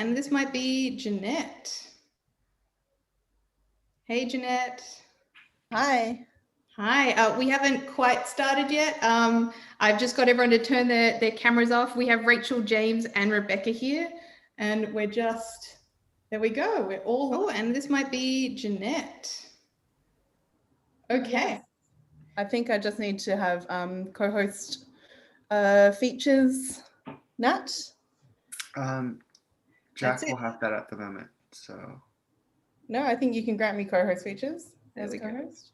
and this might be Jeanette. Hey, Jeanette. Hi. Hi, we haven't quite started yet. I've just got everyone to turn their cameras off. We have Rachel, James, and Rebecca here, and we're just, there we go. We're all, and this might be Jeanette. Okay. Yes. I think I just need to have co-host features. Nat? Jack will have that at the moment, so. No, I think you can grant me co-host features as a co-host.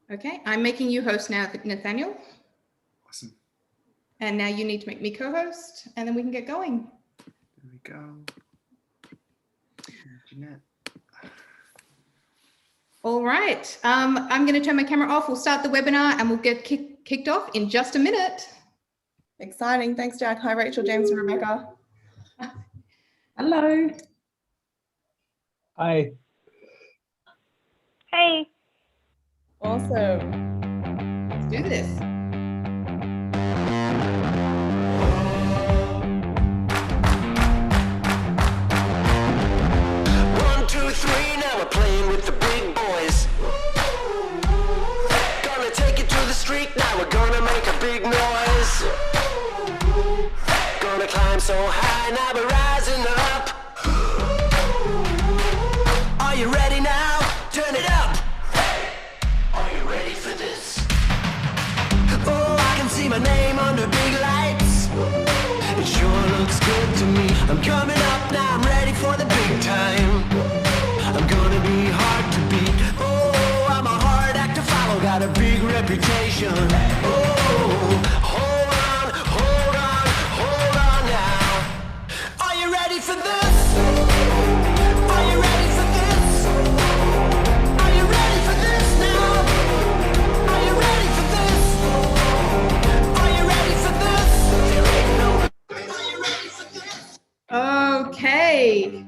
Okay, I'm making you host now, Nathaniel. Awesome. And now you need to make me co-host, and then we can get going. There we go. Jeanette. All right, I'm going to turn my camera off. We'll start the webinar and we'll get kicked off in just a minute. Exciting. Thanks, Jack. Hi, Rachel, James, and Rebecca. Hello. Hi. Hey. Awesome. Let's do this. 1, 2, 3, now we're playing with the big boys. Gonna take it to the street, now we're gonna make a big noise. Gonna climb so high, now we're rising up. Are you ready now? Turn it up. Are you ready for this? Oh, I can see my name under big lights. It sure looks good to me. I'm coming up now, I'm ready for the big time. I'm gonna be hard to beat. Oh, I'm a hard act to follow, got a big reputation. Oh, hold on, hold on, hold on now. Are you ready for this? Are you ready for this? Are you ready for this now? Are you ready for this? Are you ready for this? There ain't no. Are you ready for this? Okay.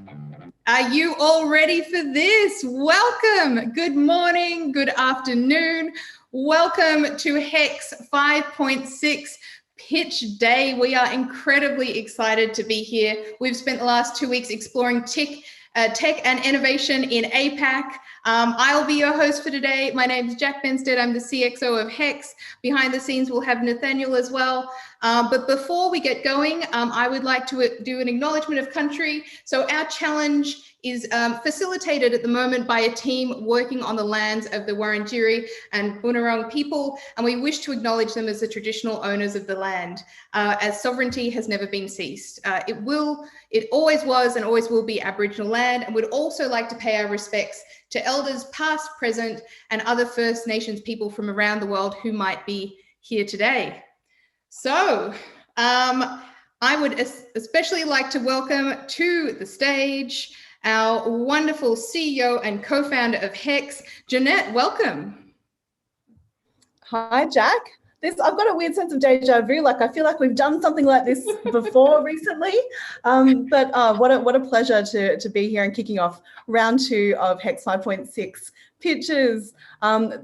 Are you all ready for this? Welcome. Good morning, good afternoon. Welcome to HEX 5.6 Pitch Day. We are incredibly excited to be here. We've spent the last 2 weeks exploring tech and innovation in APAC. I'll be your host for today. My name is Jack Benstead. I'm the CXO of HEX. Behind the scenes, we'll have Nathaniel as well. But before we get going, I would like to do an acknowledgement of country. So our challenge is facilitated at the moment by a team working on the lands of the Wurundjeri and Bunurong people, and we wish to acknowledge them as the traditional owners of the land, as sovereignty has never been ceased. It always was and always will be Aboriginal land, and we'd also like to pay our respects to elders past, present, and other First Nations people from around the world who might be here today. So I would especially like to welcome to the stage our wonderful CEO and co-founder of HEX, Jeanette. Welcome. Hi, Jack. I've got a weird sense of deja vu. Like, I feel like we've done something like this before recently. But what a pleasure to be here and kicking off round 2 of HEX 5.6 pitches.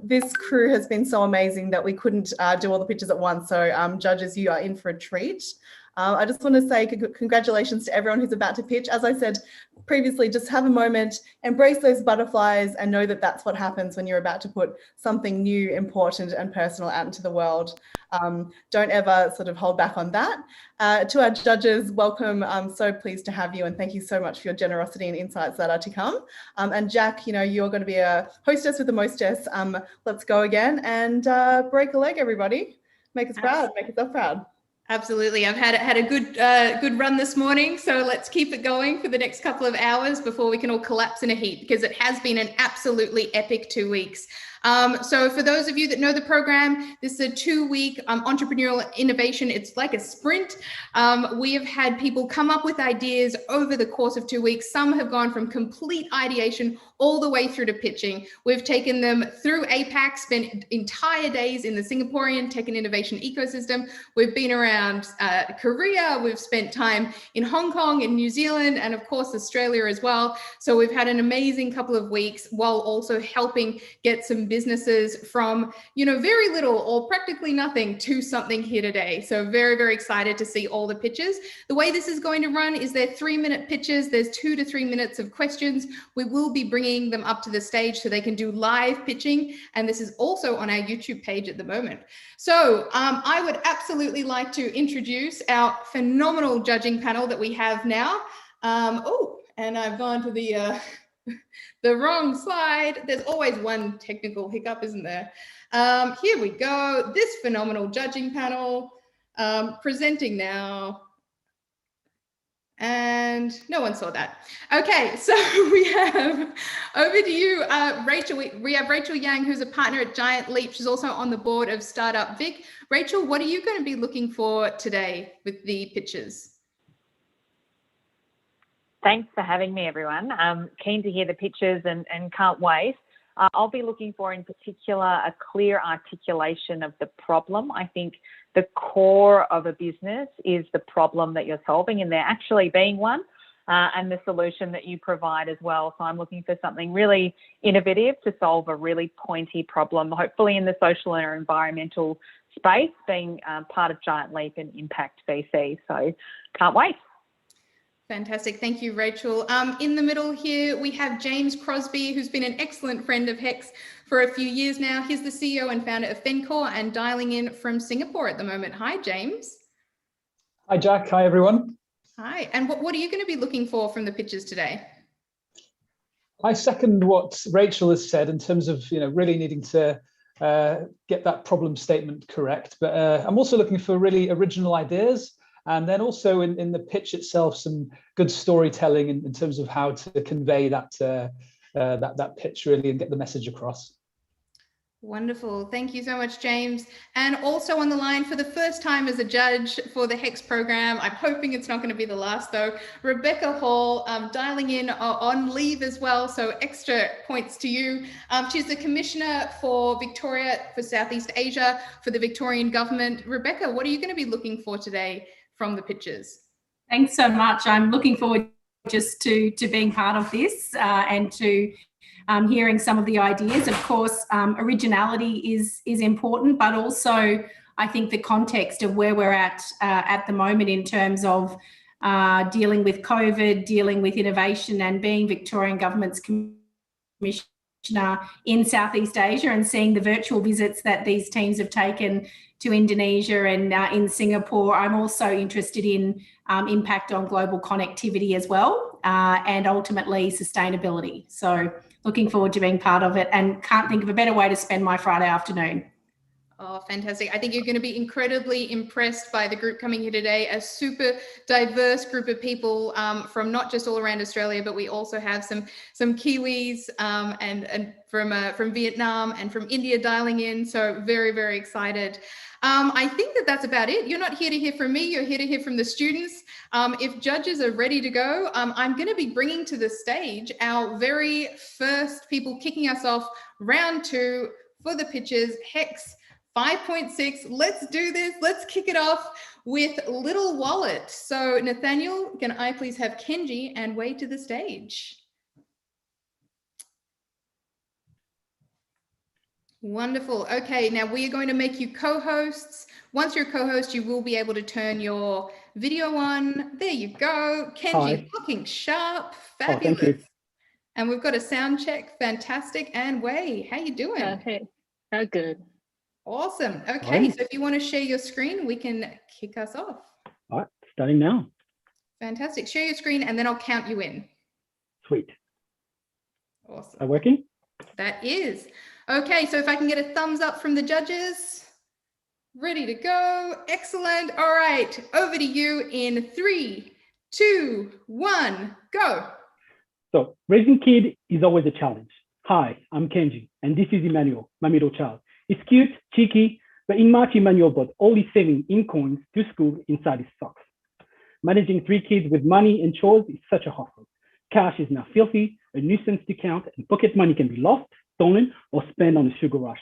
This crew has been so amazing that we couldn't do all the pitches at once. So judges, you are in for a treat. I just want to say congratulations to everyone who's about to pitch. As I said previously, just have a moment, embrace those butterflies, and know that that's what happens when you're about to put something new, important, and personal out into the world. Don't ever sort of hold back on that. To our judges, welcome. I'm so pleased to have you, and thank you so much for your generosity and insights that are to come. And Jack, you're going to be a hostess with the mostess. Let's go again and break a leg, everybody. Make us proud. Make yourself proud. Absolutely. I've had a good run this morning, so let's keep it going for the next couple of hours before we can all collapse in a heap, because it has been an absolutely epic 2 weeks. So for those of you that know the program, this is a 2-week entrepreneurial innovation. It's like a sprint. We have had people come up with ideas over the course of 2 weeks. Some have gone from complete ideation all the way through to pitching. We've taken them through APAC, spent entire days in the Singaporean tech and innovation ecosystem. We've been around Korea. We've spent time in Hong Kong, in New Zealand, and of course, Australia as well. So we've had an amazing couple of weeks while also helping get some businesses from, very little or practically nothing to something here today. So very, very excited to see all the pitches. The way this is going to run is they're 3-minute pitches. There's 2 to 3 minutes of questions. We will be bringing them up to the stage so they can do live pitching. And this is also on our YouTube page at the moment. So I would absolutely like to introduce our phenomenal judging panel that we have now. And I've gone to the wrong slide. There's always one technical hiccup, isn't there? Here we go. This phenomenal judging panel presenting now. And no one saw that. Okay, so we have over to you, Rachel. We have Rachel Yang, who's a partner at Giant Leap. She's also on the board of Startup Vic. Rachel, what are you going to be looking for today with the pitches? Thanks for having me, everyone. I'm keen to hear the pitches and can't wait. I'll be looking for, in particular, a clear articulation of the problem. I think the core of a business is the problem that you're solving, and there actually being one, and the solution that you provide as well. So I'm looking for something really innovative to solve a really pointy problem, hopefully in the social or environmental space, being part of Giant Leap and Impact VC. So can't wait. Fantastic. Thank you, Rachel. In the middle here, we have James Crosby, who's been an excellent friend of HEX for a few years now. He's the CEO and founder of Fencor and dialing in from Singapore at the moment. Hi, James. Hi, Jack. Hi, everyone. Hi. And what are you going to be looking for from the pitches today? I second what Rachel has said in terms of, really needing to get that problem statement correct. But I'm also looking for really original ideas. And then also in the pitch itself, some good storytelling in terms of how to convey that pitch really and get the message across. Wonderful. Thank you so much, James. And also on the line for the first time as a judge for the HEX program, I'm hoping it's not going to be the last though, Rebecca Hall, dialing in on leave as well, so extra points to you. She's the Commissioner for Victoria for Southeast Asia for the Victorian Government. Rebecca, what are you going to be looking for today from the pitches? Thanks so much. I'm looking forward just to being part of this and to hearing some of the ideas. Of course, originality is important, but also I think the context of where we're at the moment in terms of dealing with COVID, dealing with innovation, and being Victorian Government's Commissioner in Southeast Asia and seeing the virtual visits that these teams have taken to Indonesia and in Singapore. I'm also interested in impact on global connectivity as well, and ultimately sustainability. So looking forward to being part of it and can't think of a better way to spend my Friday afternoon. Oh, fantastic. I think you're going to be incredibly impressed by the group coming here today, a super diverse group of people from not just all around Australia, but we also have some Kiwis and from Vietnam and from India dialing in. So very, very excited. I think that's about it. You're not here to hear from me. You're here to hear from the students. If judges are ready to go, I'm going to be bringing to the stage our very first people kicking us off round 2 for the pitches, HEX 5.6. Let's do this. Let's kick it off with Little Wallet. So Nathaniel, can I please have Kenji and Wei to the stage? Wonderful. Okay, now we are going to make you co-hosts. Once you're a co-host, you will be able to turn your video on. There you go. Kenji, Hi. looking sharp. Thank Fabulous. you. And we've got a sound check. Fantastic. And Wei, how you doing? Hey, how good. Awesome. Okay, Fine. so if you want to share your screen, we can kick us off. All right, starting now. Fantastic. Share your screen and then I'll count you in. Sweet. Awesome. Are working? That is. Okay, so if I can get a thumbs up from the judges. Ready to go. Excellent. All right, over to you in 3, 2, 1, go. So raising kid is always a challenge. Hi, I'm Kenji, and this is Emmanuel, my middle child. He's cute, cheeky, but in March, Emmanuel brought all his savings in coins to school inside his socks. Managing 3 kids with money and chores is such a hassle. Cash is now filthy, a nuisance to count, and pocket money can be lost, stolen, or spent on a sugar rush.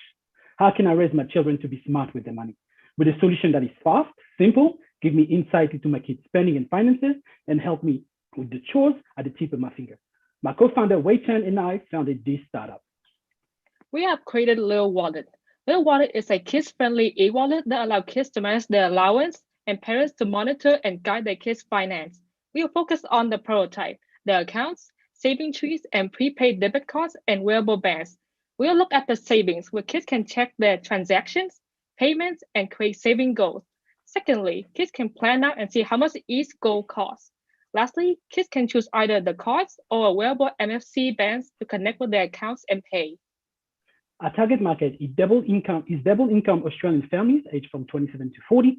How can I raise my children to be smart with their money? With a solution that is fast, simple, give me insight into my kids' spending and finances, and help me with the chores at the tip of my finger. My co-founder Wei Chen and I founded this startup. We have created Little Wallet. Little Wallet is a kids-friendly e-wallet that allows kids to manage their allowance and parents to monitor and guide their kids' finance. We will focus on the prototype, their accounts, saving trees, and prepaid debit cards and wearable bands. We'll look at the savings where kids can check their transactions, payments, and create saving goals. Secondly, kids can plan out and see how much each goal costs. Lastly, kids can choose either the cards or a wearable MFC bands to connect with their accounts and pay. Our target market is double income Australian families aged from 27 to 40,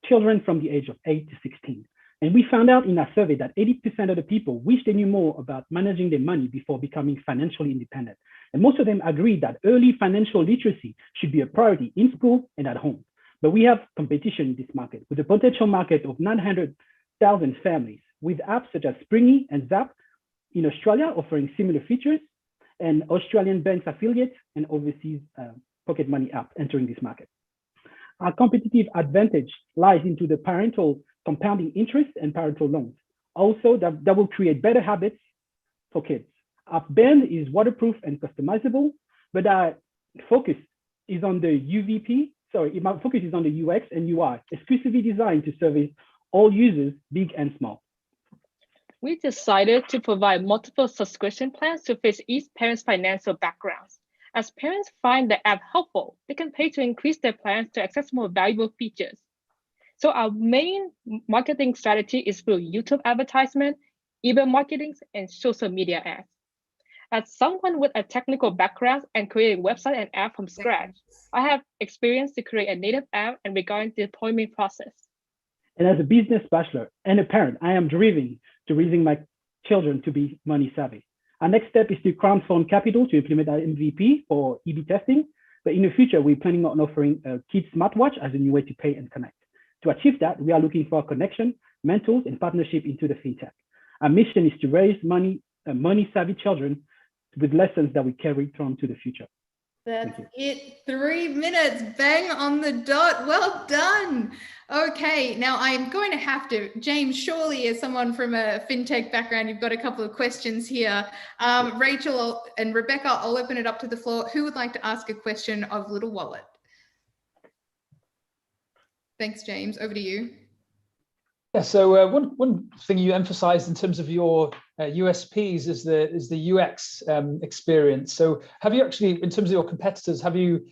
children from the age of 8 to 16. And we found out in our survey that 80% of the people wish they knew more about managing their money before becoming financially independent. And most of them agree that early financial literacy should be a priority in school and at home. But we have competition in this market with a potential market of 900,000 families with apps such as Springy and Zap in Australia offering similar features, and Australian banks affiliates and overseas pocket money app entering this market. Our competitive advantage lies into the parental compounding interest and parental loans. Also, that will create better habits for kids. Our band is waterproof and customizable, but our focus is on the my focus is on the UX and UI, exclusively designed to service all users, big and small. We decided to provide multiple subscription plans to fit each parent's financial backgrounds. As parents find the app helpful, they can pay to increase their plans to access more valuable features. So our main marketing strategy is through YouTube advertisement, email marketing, and social media ads. As someone with a technical background and creating website and app from scratch, I have experience to create a native app and regarding the deployment process. And as a business bachelor and a parent, I am driven to raising my children to be money savvy. Our next step is to crowdfund capital to implement our MVP for EB testing. But in the future, we're planning on offering a kids smartwatch as a new way to pay and connect. To achieve that, we are looking for a connection, mentors, and partnership into the fintech. Our mission is to raise money savvy children with lessons that we carry on to the future. That's it. 3 minutes, bang on the dot. Well done. Okay, now I'm going to have to, James, surely as someone from a fintech background, you've got a couple of questions here. Rachel and Rebecca, I'll open it up to the floor. Who would like to ask a question of Little Wallet? Thanks, James. Over to you. Yeah, so one thing you emphasized in terms of your USPs is the UX experience. So have you actually, in terms of your competitors, have you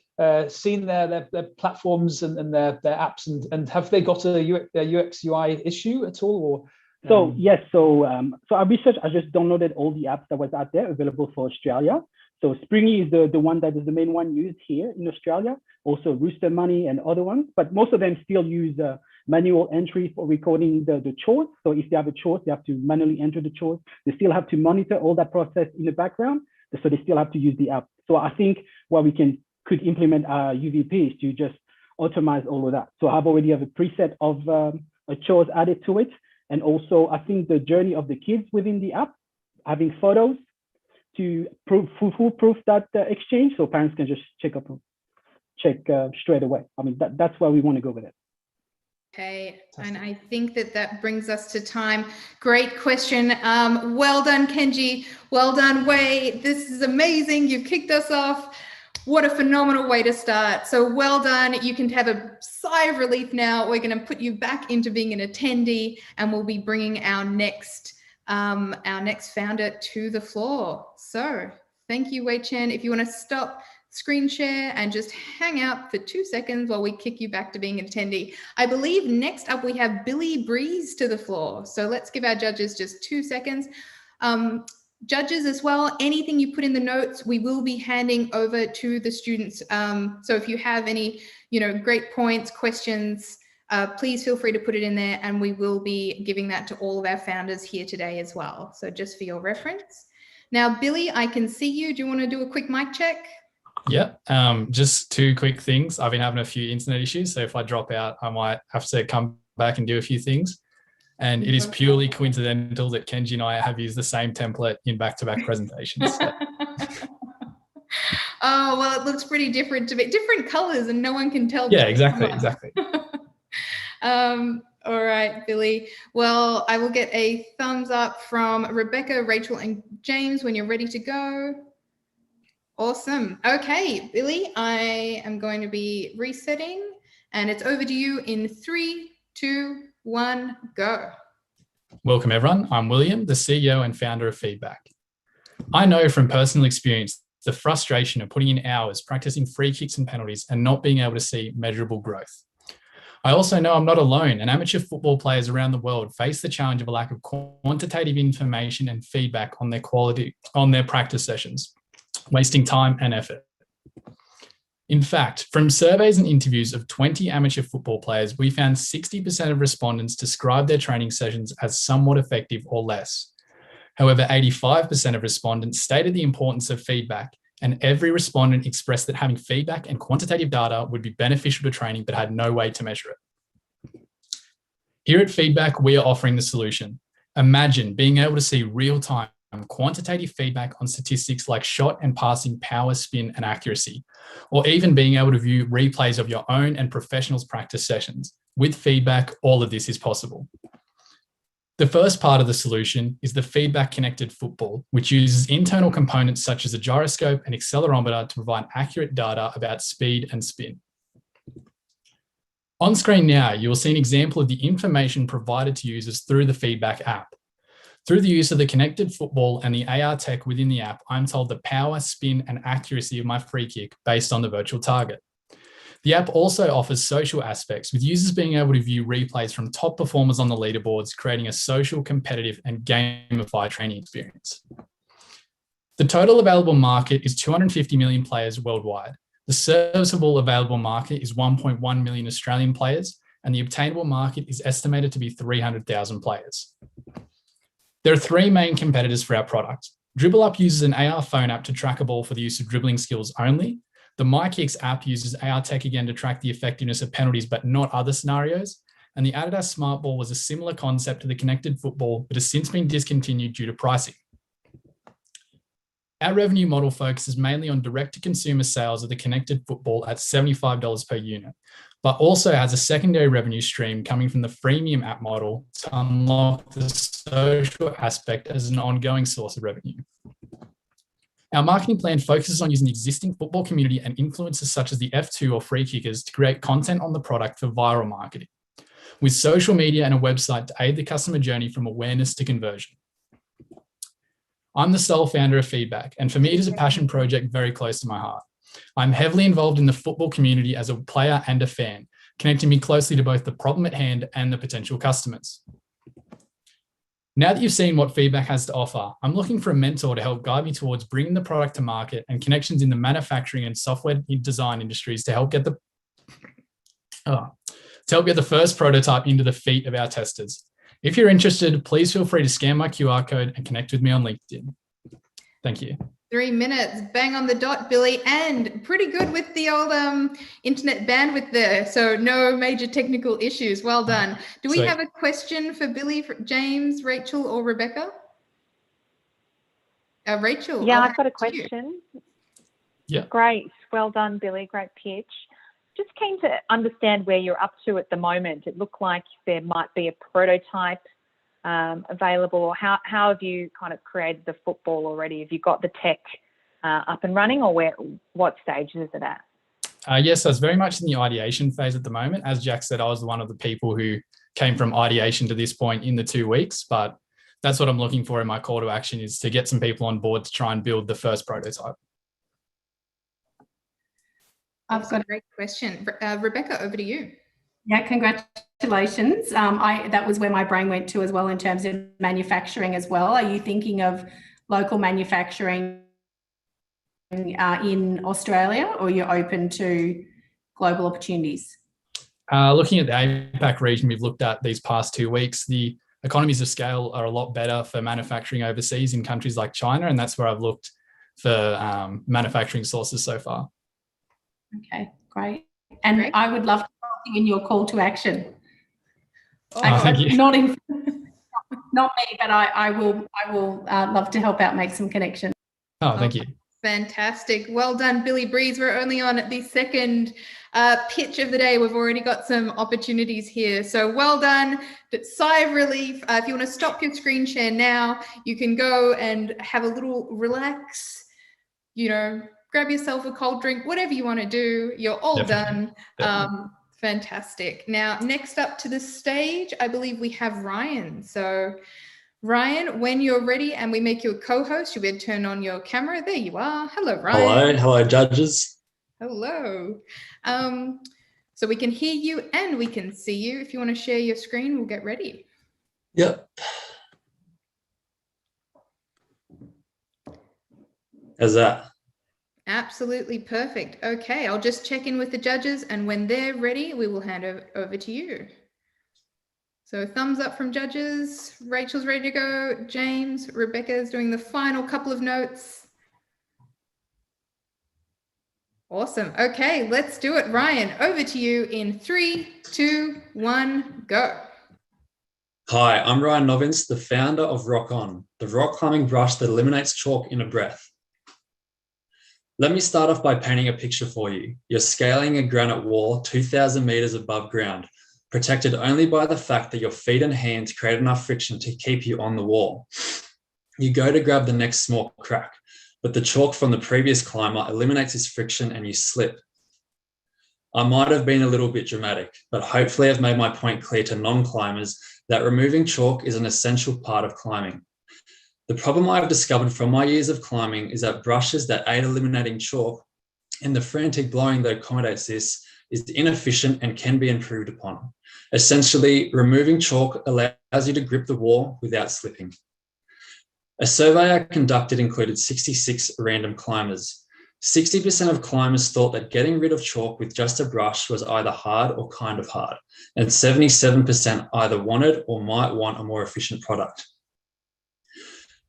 seen their platforms and their apps, and have they got a UX UI issue at all? Or so yes, so our research, I just downloaded all the apps that was out there available for Australia. So Springy is the one that is the main one used here in Australia. Also Rooster Money and other ones, but most of them still use manual entry for recording the chores. So if they have a chore, they have to manually enter the chores. They still have to monitor all that process in the background. So they still have to use the app. So I think what we could implement our UVP is to just automate all of that. So I've already have a preset of chores added to it. And also I think the journey of the kids within the app, having photos to foolproof that exchange, so parents can just check straight away. I mean, that's where we want to go with it. Okay, and I think that brings us to time. Great question. Well done, Kenji. Well done, Wei. This is amazing. You've kicked us off. What a phenomenal way to start. So well done. You can have a sigh of relief now. We're going to put you back into being an attendee, and we'll be bringing our next founder to the floor. So thank you, Wei Chen. If you want to stop screen share and just hang out for 2 seconds while we kick you back to being an attendee. I believe next up we have Billy Breeze to the floor. So let's give our judges just 2 seconds. Judges as well, anything you put in the notes, we will be handing over to the students. So if you have any, great points, questions, please feel free to put it in there, and we will be giving that to all of our founders here today as well. So just for your reference. Now, Billy, I can see you. Do you want to do a quick mic check? Yeah, just 2 quick things. I've been having a few internet issues, so if I drop out, I might have to come back and do a few things. And it is purely coincidental that Kenji and I have used the same template in back-to-back presentations. So. Oh, well, it looks pretty different to me. Different colors, and no one can tell. Yeah, exactly. All right, Billy. Well, I will get a thumbs up from Rebecca, Rachel, and James when you're ready to go. Awesome. Okay, Billy, I am going to be resetting and it's over to you in 3, 2, 1, go. Welcome, everyone. I'm William, the CEO and founder of Feedback. I know from personal experience the frustration of putting in hours practicing free kicks and penalties and not being able to see measurable growth. I also know I'm not alone, and amateur football players around the world face the challenge of a lack of quantitative information and feedback on their practice sessions, wasting time and effort. In fact, from surveys and interviews of 20 amateur football players, we found 60% of respondents described their training sessions as somewhat effective or less. However, 85% of respondents stated the importance of feedback, and every respondent expressed that having feedback and quantitative data would be beneficial to training but had no way to measure it. Here at Feedback, we are offering the solution. Imagine being able to see real-time quantitative feedback on statistics like shot and passing power, spin, and accuracy, or even being able to view replays of your own and professionals' practice sessions. With Feedback, all of this is possible. The first part of the solution is the Feedback Connected Football, which uses internal components such as a gyroscope and accelerometer to provide accurate data about speed and spin. On screen now, you will see an example of the information provided to users through the Feedback app. Through the use of the Connected Football and the AR tech within the app, I'm told the power, spin, and accuracy of my free kick based on the virtual target. The app also offers social aspects, with users being able to view replays from top performers on the leaderboards, creating a social, competitive, and gamified training experience. The total available market is 250 million players worldwide. The serviceable available market is 1.1 million Australian players, and the obtainable market is estimated to be 300,000 players. There are 3 main competitors for our product. Dribble Up uses an AR phone app to track a ball for the use of dribbling skills only. The MyKicks app uses AR tech again to track the effectiveness of penalties, but not other scenarios. And the Adidas Smart Ball was a similar concept to the Connected Football, but has since been discontinued due to pricing. Our revenue model focuses mainly on direct-to-consumer sales of the Connected Football at $75 per unit, but also has a secondary revenue stream coming from the freemium app model to unlock the social aspect as an ongoing source of revenue. Our marketing plan focuses on using the existing football community and influencers such as the F2 or free kickers to create content on the product for viral marketing, with social media and a website to aid the customer journey from awareness to conversion. I'm the sole founder of Feedback, and for me, it is a passion project very close to my heart. I'm heavily involved in the football community as a player and a fan, connecting me closely to both the problem at hand and the potential customers. Now that you've seen what Feedback has to offer, I'm looking for a mentor to help guide me towards bringing the product to market and connections in the manufacturing and software design industries to help get the first prototype into the feet of our testers. If you're interested, please feel free to scan my QR code and connect with me on LinkedIn. Thank you. 3 minutes, bang on the dot, Billy, and pretty good with the old internet bandwidth there. So no major technical issues. Well done. Do we have a question for Billy, for James, Rachel, or Rebecca? Rachel. Yeah, I've got a question. Yeah. Great. Well done, Billy. Great pitch. Just keen to understand where you're up to at the moment. It looked like there might be a prototype available. How have you kind of created the football already? Have you got the tech up and running, or what stage is it at? Yes, that's very much in the ideation phase at the moment. As Jack said, I was one of the people who came from ideation to this point in the 2 weeks, but that's what I'm looking for in my call to action, is to get some people on board to try and build the first prototype. I've got a great question. Rebecca, over to you. Yeah, congratulations. That was where my brain went to as well in terms of manufacturing as well. Are you thinking of local manufacturing in Australia, or you're open to global opportunities? Looking at the APAC region, we've looked at these past 2 weeks. The economies of scale are a lot better for manufacturing overseas in countries like China, and that's where I've looked for manufacturing sources so far. Okay, great. And great. I would love to help you in your call to action. Thank you. Not me, but I will love to help out, make some connections. Oh, thank you. Fantastic. Well done, Billy Breeze. We're only on the second pitch of the day. We've already got some opportunities here. So well done. But sigh of relief. If you want to stop your screen share now, you can go and have a little relax, grab yourself a cold drink, whatever you want to do. You're all Definitely. done. Fantastic. Now, next up to the stage, I believe we have Ryan. So Ryan, when you're ready and we make you a co-host, you'll be able to turn on your camera. There you are. Hello, Ryan. Hello, judges. Hello. So we can hear you and we can see you. If you want to share your screen, we'll get ready. Yep. How's that? Absolutely perfect. Okay, I'll just check in with the judges, and when they're ready, we will hand over to you. So thumbs up from judges. Rachel's ready to go. James, Rebecca's doing the final couple of notes. Awesome. Okay, let's do it. Ryan, over to you in 3, 2, 1, go. Hi, I'm Ryan Nobbins, the founder of Rock On, the rock climbing brush that eliminates chalk in a breath. Let me start off by painting a picture for you. You're scaling a granite wall 2,000 meters above ground, protected only by the fact that your feet and hands create enough friction to keep you on the wall. You go to grab the next small crack, but the chalk from the previous climber eliminates this friction and you slip. I might have been a little bit dramatic, but hopefully I've made my point clear to non-climbers that removing chalk is an essential part of climbing. The problem I've discovered from my years of climbing is that brushes that aid eliminating chalk and the frantic blowing that accommodates this is inefficient and can be improved upon. Essentially, removing chalk allows you to grip the wall without slipping. A survey I conducted included 66 random climbers. 60% of climbers thought that getting rid of chalk with just a brush was either hard or kind of hard, and 77% either wanted or might want a more efficient product.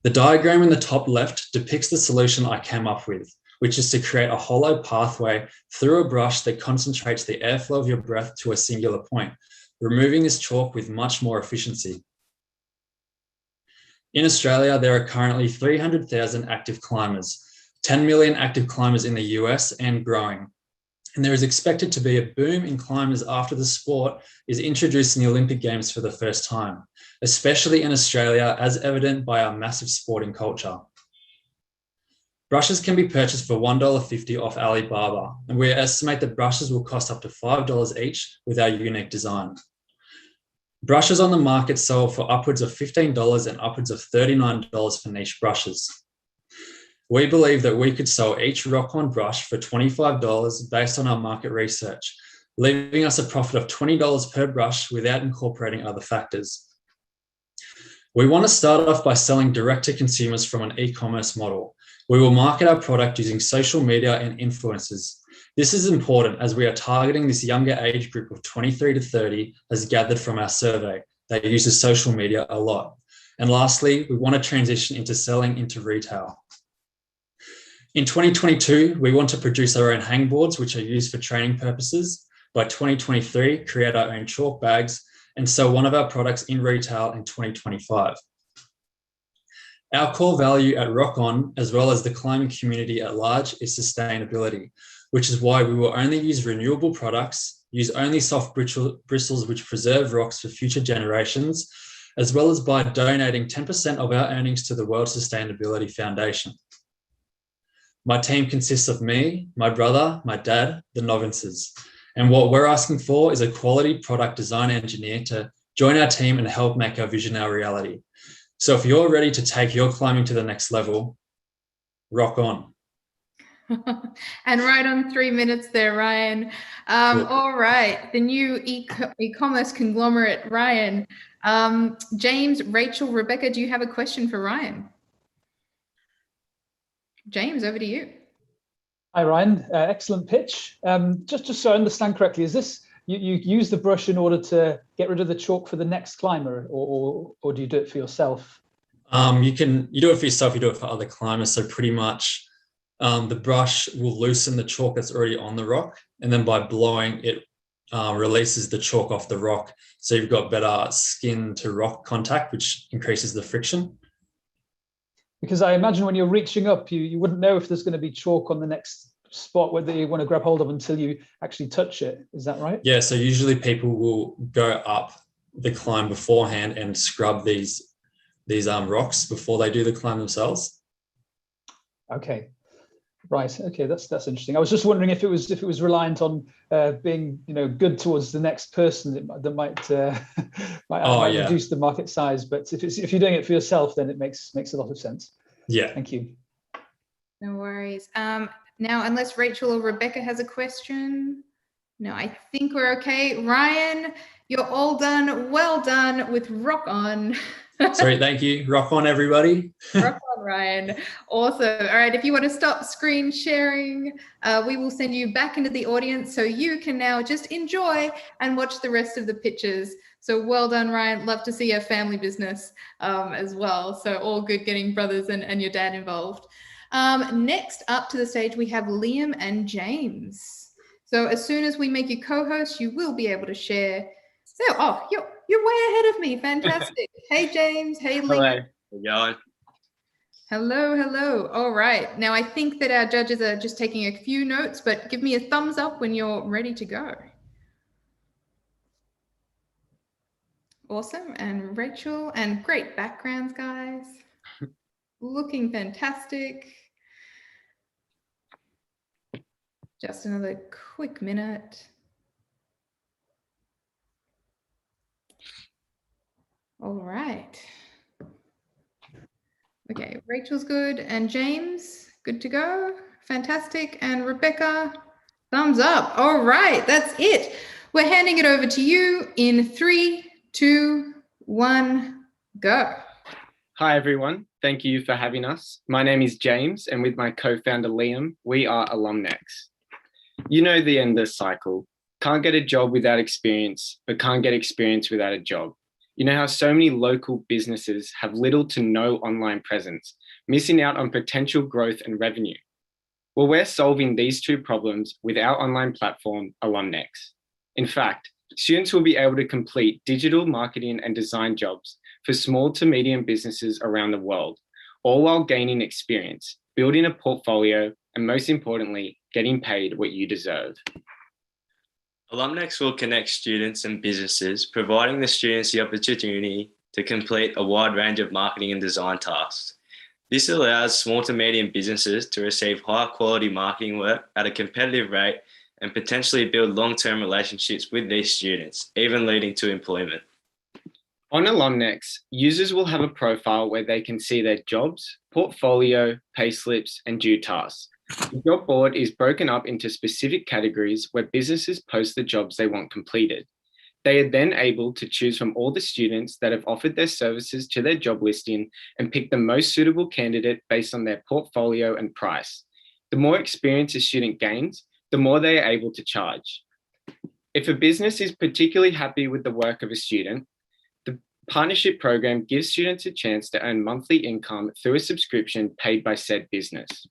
The diagram in the top left depicts the solution I came up with, which is to create a hollow pathway through a brush that concentrates the airflow of your breath to a singular point, removing this chalk with much more efficiency. In Australia, there are currently 300,000 active climbers, 10 million active climbers in the US and growing. And there is expected to be a boom in climbers after the sport is introduced in the Olympic Games for the first time, especially in Australia, as evident by our massive sporting culture. Brushes can be purchased for $1.50 off Alibaba, and we estimate that brushes will cost up to $5 each with our unique design. Brushes on the market sell for upwards of $15 and upwards of $39 for niche brushes. We believe that we could sell each Rock On brush for $25 based on our market research, leaving us a profit of $20 per brush without incorporating other factors. We want to start off by selling direct to consumers from an e-commerce model. We will market our product using social media and influencers. This is important as we are targeting this younger age group of 23 to 30 as gathered from our survey that uses social media a lot. And lastly, we want to transition into selling into retail. In 2022, we want to produce our own hangboards, which are used for training purposes. By 2023, create our own chalk bags and sell one of our products in retail in 2025. Our core value at Rock On, as well as the climbing community at large, is sustainability, which is why we will only use renewable products, use only soft bristles which preserve rocks for future generations, as well as by donating 10% of our earnings to the World Sustainability Foundation. My team consists of me, my brother, my dad, the Novinces. And what we're asking for is a quality product design engineer to join our team and help make our vision our reality. So if you're ready to take your climbing to the next level, rock on. And right on 3 minutes there, Ryan. Cool. All right, the new e-commerce conglomerate, Ryan. James, Rachel, Rebecca, do you have a question for Ryan? James, over to you. Hi, Ryan. Excellent pitch. Just so I understand correctly, is this you use the brush in order to get rid of the chalk for the next climber, or do you do it for yourself? You do it for yourself, you do it for other climbers. So pretty much the brush will loosen the chalk that's already on the rock, and then by blowing it releases the chalk off the rock. So you've got better skin to rock contact, which increases the friction. Because I imagine when you're reaching up, you wouldn't know if there's going to be chalk on the next spot whether you want to grab hold of until you actually touch it. Is that right? Yeah, so usually people will go up the climb beforehand and scrub these rocks before they do the climb themselves. Okay. Right. Okay. That's interesting. I was just wondering if it was reliant on being good towards the next person that might might reduce the market size. But if you're doing it for yourself, then it makes a lot of sense. Yeah. Thank you. No worries. Now, unless Rachel or Rebecca has a question. No, I think we're okay. Ryan, you're all done. Well done with Rock On. Sweet, thank you. Rock on, everybody. Rock on, Ryan. Awesome. All right, if you want to stop screen sharing, we will send you back into the audience so you can now just enjoy and watch the rest of the pictures. So well done, Ryan. Love to see a family business as well. So all good getting brothers and your dad involved. Next up to the stage, we have Liam and James. So as soon as we make you co-host, you will be able to share. So, oh, you're way ahead of me. Fantastic. Hey, James. Hey, Liam. Hello. How's it going? Hello, hello. All right. Now, I think that our judges are just taking a few notes, but give me a thumbs up when you're ready to go. Awesome. And Rachel, and great backgrounds, guys. Looking fantastic. Just another quick minute. All right. Okay, Rachel's good. And James, good to go. Fantastic. And Rebecca, thumbs up. All right, that's it. We're handing it over to you in 3, 2, 1, go. Hi, everyone. Thank you for having us. My name is James, and with my co-founder, Liam, we are Alumnex. You know the end of the cycle. Can't get a job without experience, but can't get experience without a job. You know how so many local businesses have little to no online presence, missing out on potential growth and revenue. Well, we're solving these two problems with our online platform, Alumnex. In fact, students will be able to complete digital marketing and design jobs for small to medium businesses around the world, all while gaining experience, building a portfolio, and most importantly, getting paid what you deserve. Alumnex will connect students and businesses, providing the students the opportunity to complete a wide range of marketing and design tasks. This allows small to medium businesses to receive high quality marketing work at a competitive rate and potentially build long-term relationships with these students, even leading to employment. On Alumnex, users will have a profile where they can see their jobs, portfolio, payslips, and due tasks. The job board is broken up into specific categories where businesses post the jobs they want completed. They are then able to choose from all the students that have offered their services to their job listing and pick the most suitable candidate based on their portfolio and price. The more experience a student gains, the more they are able to charge. If a business is particularly happy with the work of a student, the partnership program gives students a chance to earn monthly income through a subscription paid by said business.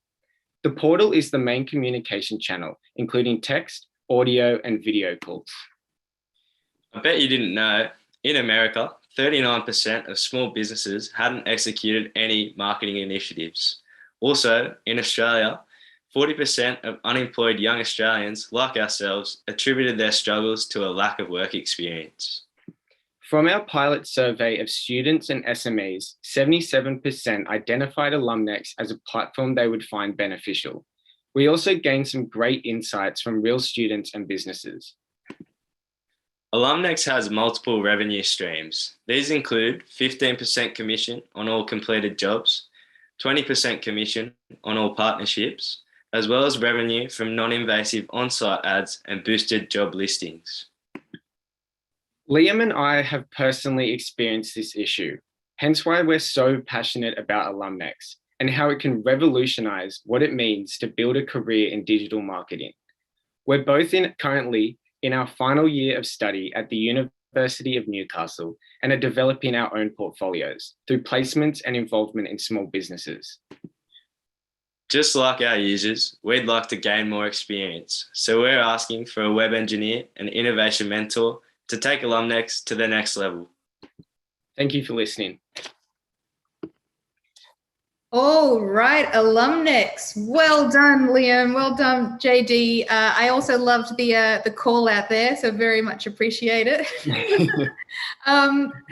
The portal is the main communication channel, including text, audio, and video calls. I bet you didn't know, in America, 39% of small businesses hadn't executed any marketing initiatives. Also, in Australia, 40% of unemployed young Australians, like ourselves, attributed their struggles to a lack of work experience. From our pilot survey of students and SMEs, 77% identified Alumnex as a platform they would find beneficial. We also gained some great insights from real students and businesses. Alumnex has multiple revenue streams. These include 15% commission on all completed jobs, 20% commission on all partnerships, as well as revenue from non-invasive on-site ads and boosted job listings. Liam and I have personally experienced this issue, hence why we're so passionate about Alumnex and how it can revolutionize what it means to build a career in digital marketing. We're both currently in our final year of study at the University of Newcastle and are developing our own portfolios through placements and involvement in small businesses. Just like our users, we'd like to gain more experience. So we're asking for a web engineer and innovation mentor to take Alumnex to the next level. Thank you for listening. All right, Alumnex. Well done, Liam. Well done, JD. I also loved the call out there, so very much appreciate it.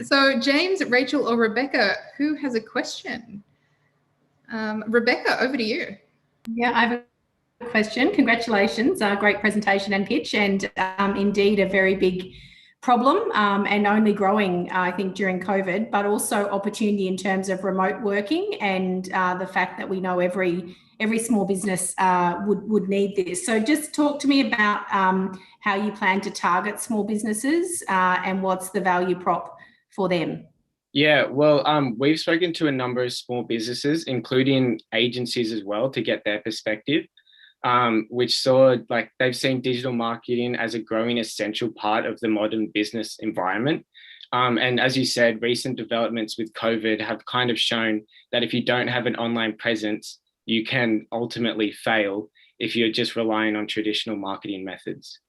So James, Rachel, or Rebecca, who has a question? Rebecca, over to you. Yeah, I have a question. Congratulations. Great presentation and pitch, and indeed a very big problem and only growing, I think, during COVID, but also opportunity in terms of remote working and the fact that we know every small business would need this. So just talk to me about how you plan to target small businesses and what's the value prop for them. Yeah, well, we've spoken to a number of small businesses, including agencies as well, to get their perspective, which saw like they've seen digital marketing as a growing essential part of the modern business environment. And as you said, recent developments with COVID have kind of shown that if you don't have an online presence, you can ultimately fail if you're just relying on traditional marketing methods.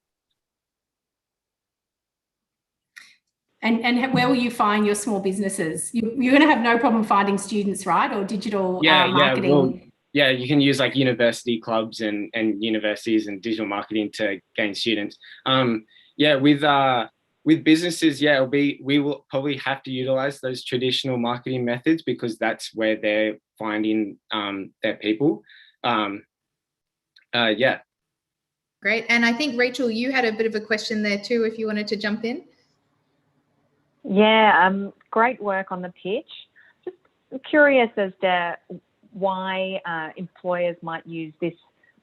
And where will you find your small businesses? You're going to have no problem finding students, right? Or digital marketing? Well, yeah, you can use like university clubs and universities and digital marketing to gain students. With businesses, we will probably have to utilize those traditional marketing methods because that's where they're finding their people. Great. And I think, Rachel, you had a bit of a question there too, if you wanted to jump in. Yeah, great work on the pitch. Just curious as to why employers might use this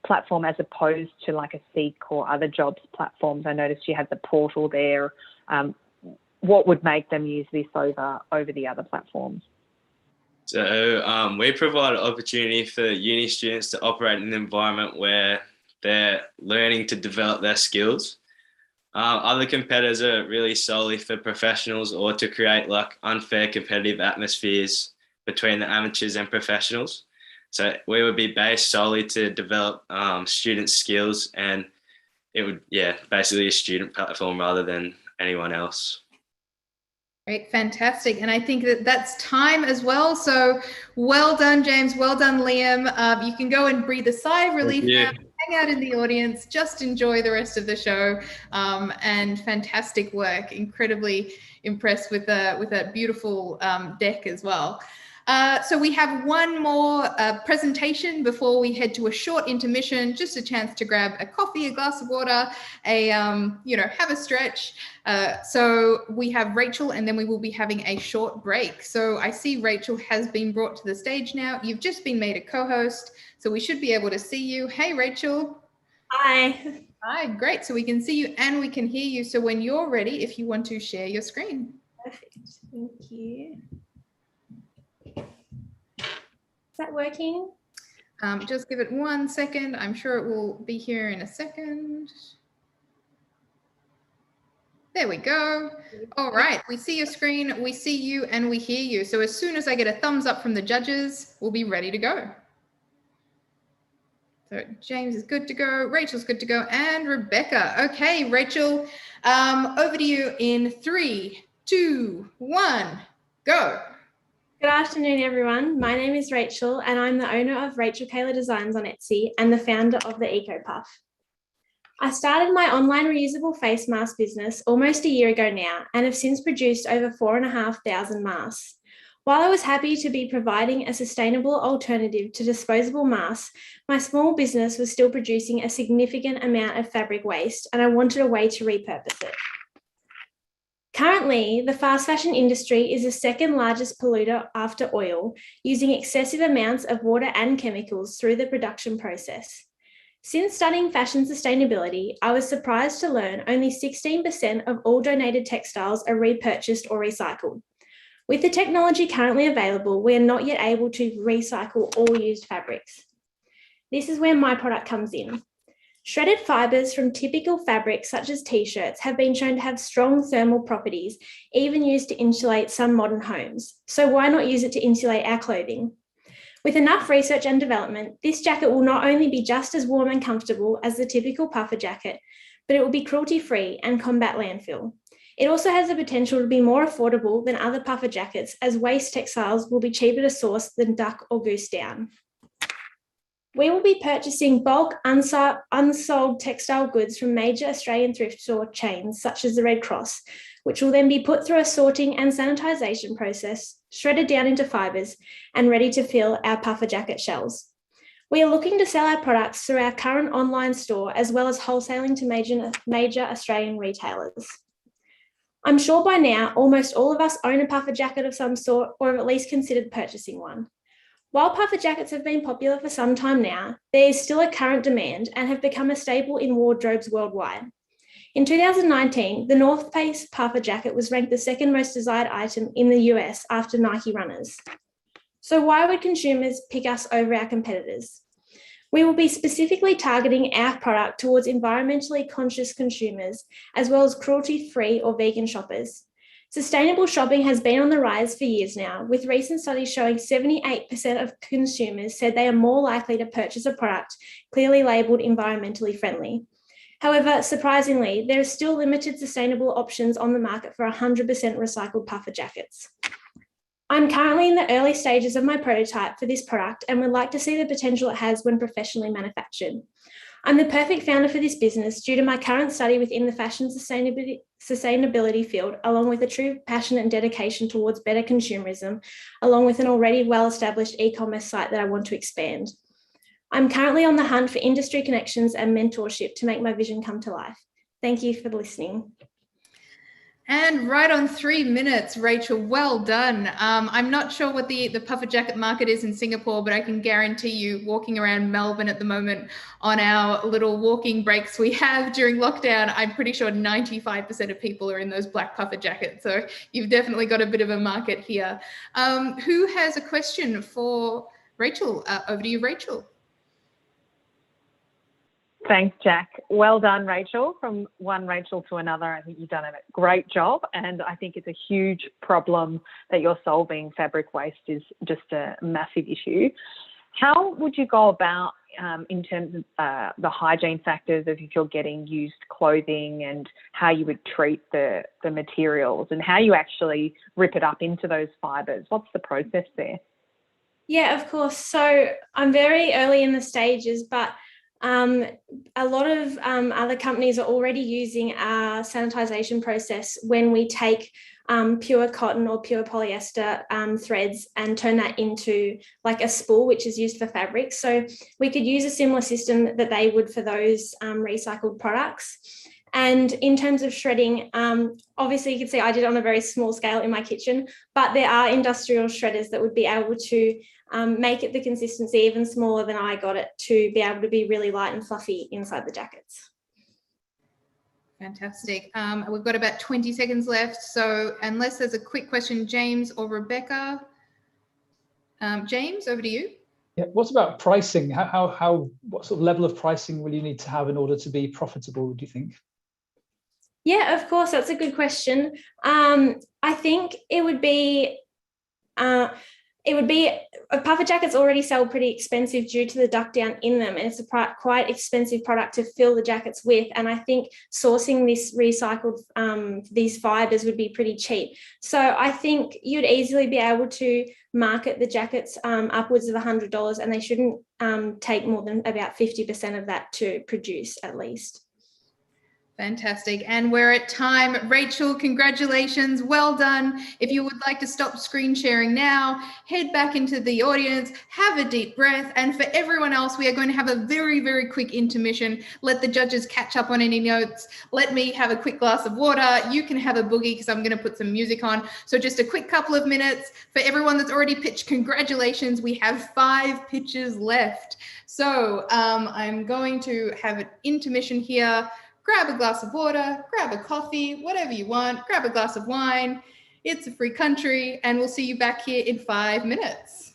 platform as opposed to like a Seek or other jobs platforms. I noticed you had the portal there. What would make them use this over the other platforms? So we provide an opportunity for uni students to operate in an environment where they're learning to develop their skills. Other competitors are really solely for professionals or to create like unfair competitive atmospheres between the amateurs and professionals. So we would be based solely to develop student skills, and it would, basically a student platform rather than anyone else. Great, fantastic. And I think that's time as well. So well done, James. Well done, Liam. You can go and breathe a sigh of relief now. Hang out in the audience, just enjoy the rest of the show, and fantastic work. Incredibly impressed with that beautiful deck as well. So we have one more presentation before we head to a short intermission, just a chance to grab a coffee, a glass of water, have a stretch. So we have Rachel, and then we will be having a short break. So I see Rachel has been brought to the stage now. You've just been made a co-host, so we should be able to see you. Hey, Rachel. Hi. Hi, great. So we can see you and we can hear you. So when you're ready, if you want to share your screen. Perfect. Thank you. Is that working? Just give it 1 second. I'm sure it will be here in a second. There we go. All right, we see your screen, we see you, and we hear you. So as soon as I get a thumbs up from the judges, we'll be ready to go. So James is good to go, Rachel's good to go, and Rebecca. Okay, Rachel, over to you in 3, 2, 1, go. Good afternoon, everyone. My name is Rachel, and I'm the owner of Rachel Kayla Designs on Etsy and the founder of the Eco Puff. I started my online reusable face mask business almost a year ago now and have since produced over 4,500 masks. While I was happy to be providing a sustainable alternative to disposable masks, my small business was still producing a significant amount of fabric waste, and I wanted a way to repurpose it. Currently, the fast fashion industry is the second largest polluter after oil, using excessive amounts of water and chemicals through the production process. Since studying fashion sustainability, I was surprised to learn only 16% of all donated textiles are repurchased or recycled. With the technology currently available, we are not yet able to recycle all used fabrics. This is where my product comes in. Shredded fibres from typical fabrics such as t-shirts have been shown to have strong thermal properties, even used to insulate some modern homes. So why not use it to insulate our clothing? With enough research and development, this jacket will not only be just as warm and comfortable as the typical puffer jacket, but it will be cruelty-free and combat landfill. It also has the potential to be more affordable than other puffer jackets, as waste textiles will be cheaper to source than duck or goose down. We will be purchasing bulk unsold textile goods from major Australian thrift store chains such as the Red Cross, which will then be put through a sorting and sanitisation process, shredded down into fibres, and ready to fill our puffer jacket shells. We are looking to sell our products through our current online store as well as wholesaling to major Australian retailers. I'm sure by now almost all of us own a puffer jacket of some sort or have at least considered purchasing one. While puffer jackets have been popular for some time now, there is still a current demand and have become a staple in wardrobes worldwide. In 2019, the North Face puffer jacket was ranked the second most desired item in the US after Nike runners. So why would consumers pick us over our competitors? We will be specifically targeting our product towards environmentally conscious consumers, as well as cruelty-free or vegan shoppers. Sustainable shopping has been on the rise for years now, with recent studies showing 78% of consumers said they are more likely to purchase a product clearly labelled environmentally friendly. However, surprisingly, there are still limited sustainable options on the market for 100% recycled puffer jackets. I'm currently in the early stages of my prototype for this product and would like to see the potential it has when professionally manufactured. I'm the perfect founder for this business due to my current study within the fashion sustainability field, along with a true passion and dedication towards better consumerism, along with an already well-established e-commerce site that I want to expand. I'm currently on the hunt for industry connections and mentorship to make my vision come to life. Thank you for listening. And right on 3 minutes, Rachel, well done. I'm not sure what the puffer jacket market is in Singapore, but I can guarantee you walking around Melbourne at the moment on our little walking breaks we have during lockdown, I'm pretty sure 95% of people are in those black puffer jackets. So you've definitely got a bit of a market here. Who has a question for Rachel? Over to you, Rachel. Thanks, Jack. Well done, Rachel. From one Rachel to another, I think you've done a great job, and I think it's a huge problem that you're solving. Fabric waste is just a massive issue. How would you go about in terms of the hygiene factors of if you're getting used clothing and how you would treat the materials and how you actually rip it up into those fibres? What's the process there? Yeah, of course. So I'm very early in the stages, but a lot of other companies are already using our sanitization process when we take pure cotton or pure polyester threads and turn that into like a spool, which is used for fabric. So we could use a similar system that they would for those recycled products. And in terms of shredding, obviously you can see I did it on a very small scale in my kitchen, but there are industrial shredders that would be able to make it the consistency even smaller than I got it to be able to be really light and fluffy inside the jackets. Fantastic. We've got about 20 seconds left. So unless there's a quick question, James or Rebecca. James, over to you. Yeah, what about pricing? What sort of level of pricing will you need to have in order to be profitable, do you think? Yeah, of course, that's a good question. I think it would be puffer jackets already sell pretty expensive due to the duck down in them, and it's a quite expensive product to fill the jackets with. And I think sourcing this recycled these fibers would be pretty cheap. So I think you'd easily be able to market the jackets upwards of $100, and they shouldn't take more than about 50% of that to produce at least. Fantastic. And we're at time. Rachel, congratulations. Well done. If you would like to stop screen sharing now, head back into the audience, have a deep breath. And for everyone else, we are going to have a very, very quick intermission. Let the judges catch up on any notes. Let me have a quick glass of water. You can have a boogie because I'm going to put some music on. So just a quick couple of minutes. For everyone that's already pitched, congratulations. We have 5 pitches left. So I'm going to have an intermission here. Grab a glass of water, grab a coffee, whatever you want, grab a glass of wine. It's a free country, and we'll see you back here in 5 minutes.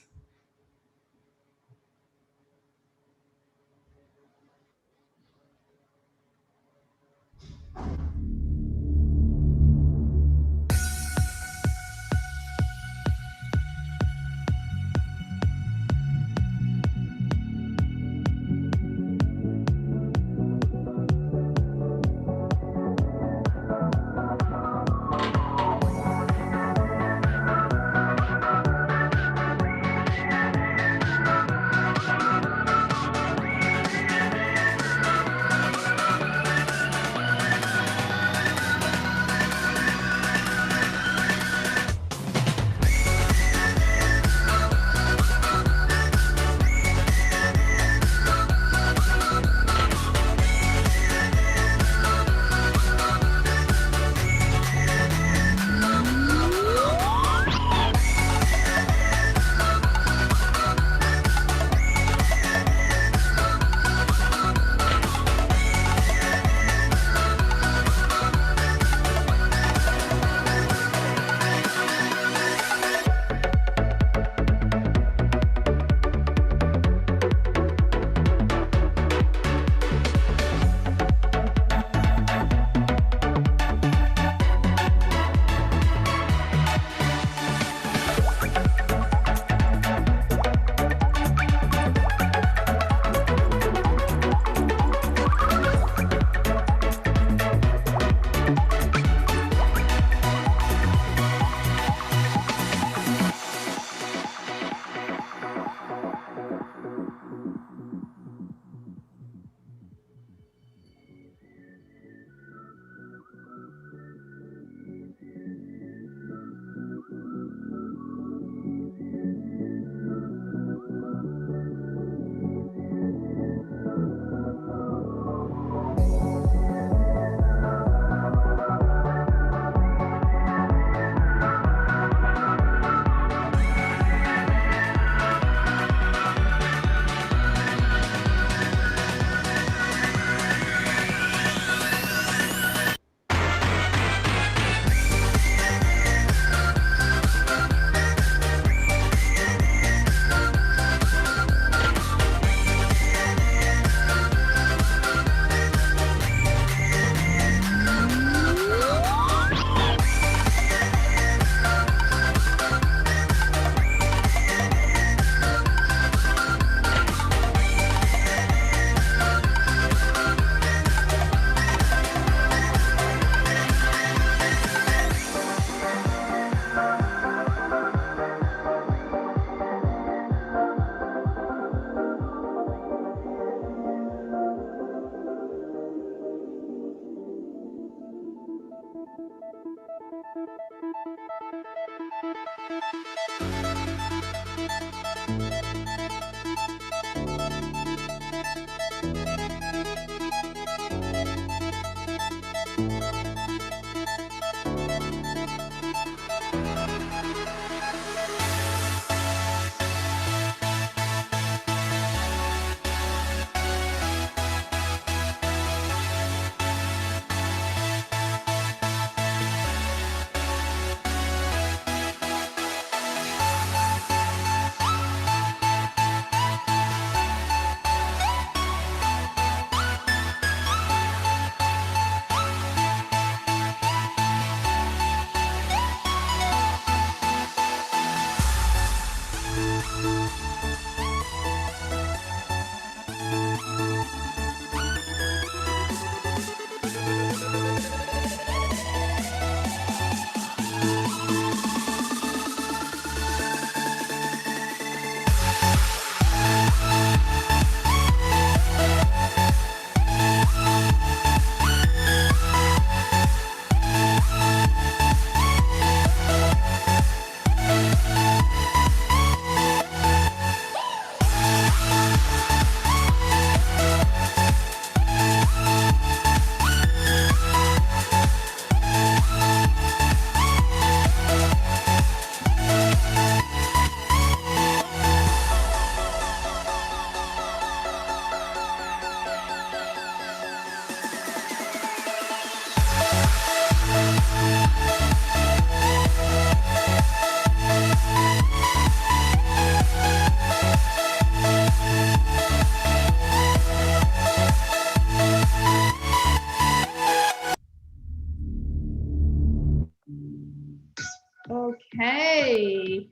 Okay.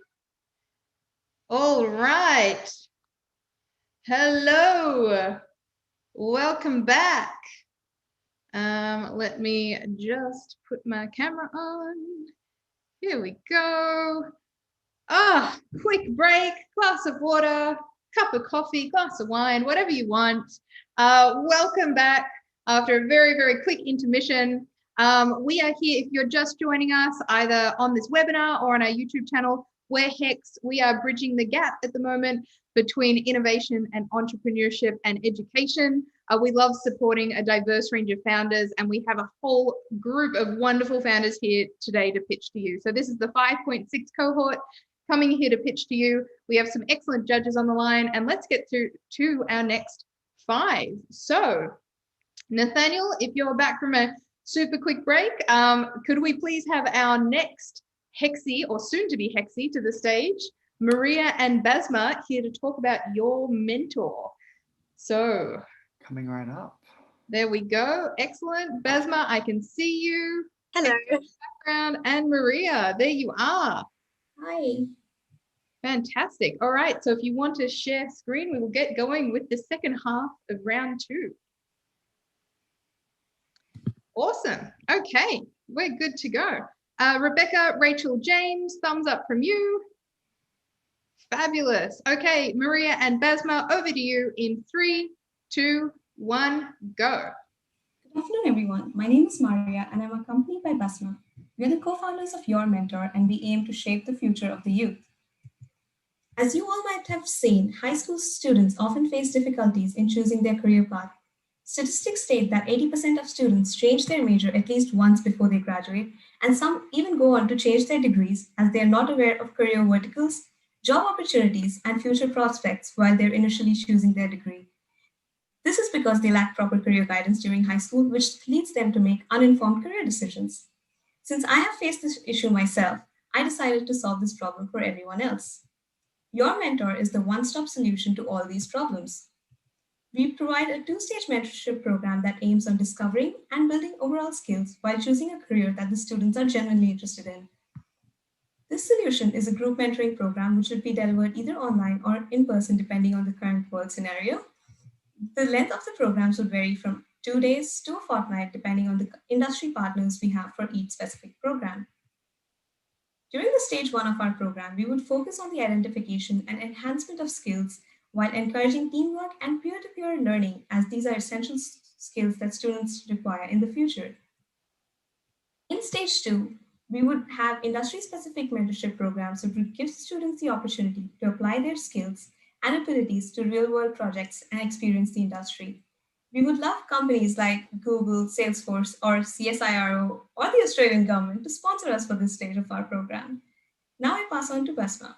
All right. Hello. Welcome back. Let me just put my camera on. Here we go. Ah, quick break, glass of water, cup of coffee, glass of wine, whatever you want. Welcome back after a very, very quick intermission. We are here, if you're just joining us, either on this webinar or on our YouTube channel, we're HEX. We are bridging the gap at the moment between innovation and entrepreneurship and education. We love supporting a diverse range of founders, and we have a whole group of wonderful founders here today to pitch to you. So this is the 5.6 cohort coming here to pitch to you. We have some excellent judges on the line, and let's get through to our next 5. So Nathaniel, if you're back from a super quick break, could we please have our next Hexie, or soon to be Hexie, to the stage, Maria and Basma, here to talk about your mentor. So Coming right up. there we go. Excellent. Basma, I can see you. Hello. Background. And Maria, there you are. Hi. Fantastic. All right. So if you want to share screen, we will get going with the second half of round 2. Awesome. Okay. We're good to go. Rebecca, Rachel, James, thumbs up from you. Fabulous. Okay, Maria and Basma, over to you in 3, 2, 1, go. Good afternoon, everyone. My name is Maria, and I'm accompanied by Basma. We are the co-founders of Your Mentor, and we aim to shape the future of the youth. As you all might have seen, high school students often face difficulties in choosing their career path. Statistics state that 80% of students change their major at least once before they graduate, and some even go on to change their degrees as they are not aware of career verticals, job opportunities, and future prospects while they're initially choosing their degree. This is because they lack proper career guidance during high school, which leads them to make uninformed career decisions. Since I have faced this issue myself, I decided to solve this problem for everyone else. Your Mentor is the one-stop solution to all these problems. We provide a 2-stage mentorship program that aims on discovering and building overall skills while choosing a career that the students are genuinely interested in. This solution is a group mentoring program which would be delivered either online or in person depending on the current work scenario. The length of the programs would vary from 2 days to a fortnight depending on the industry partners we have for each specific program. During the stage 1 of our program, we would focus on the identification and enhancement of skills while encouraging teamwork and peer-to-peer learning, as these are essential skills that students require in the future. In In stage 2, we would have industry-specific mentorship programs that would give students the opportunity to apply their skills and abilities to real-world projects and experience the industry. We would love companies like Google, Salesforce, or CSIRO, or the Australian government to sponsor us for this stage of our program. Now I pass on to Basma.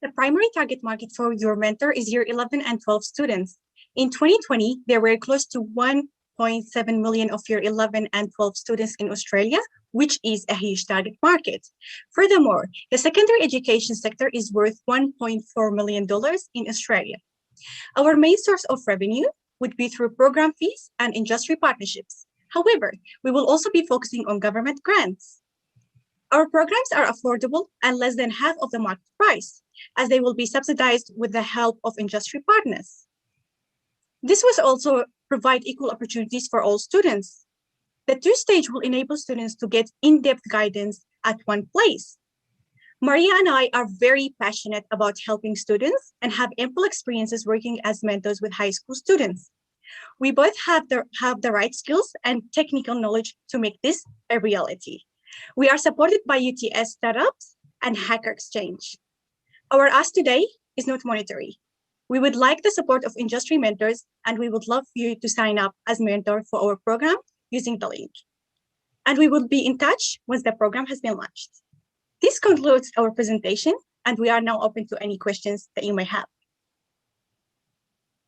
The primary target market for your mentor is year 11 and 12 students. In 2020, there were close to 1.7 million of year 11 and 12 students in Australia, which is a huge target market. Furthermore, the secondary education sector is worth $1.4 million in Australia. Our main source of revenue would be through program fees and industry partnerships. However, we will also be focusing on government grants. Our programs are affordable and less than half of the market price, as they will be subsidized with the help of industry partners. This will also provide equal opportunities for all students. The two-stage will enable students to get in-depth guidance at one place. Maria and I are very passionate about helping students and have ample experiences working as mentors with high school students. We both have the right skills and technical knowledge to make this a reality. We are supported by UTS startups and Hacker Exchange. Our ask today is not monetary. We would like the support of industry mentors, and we would love you to sign up as mentor for our program using the link. And we will be in touch once the program has been launched. This concludes our presentation, and we are now open to any questions that you may have.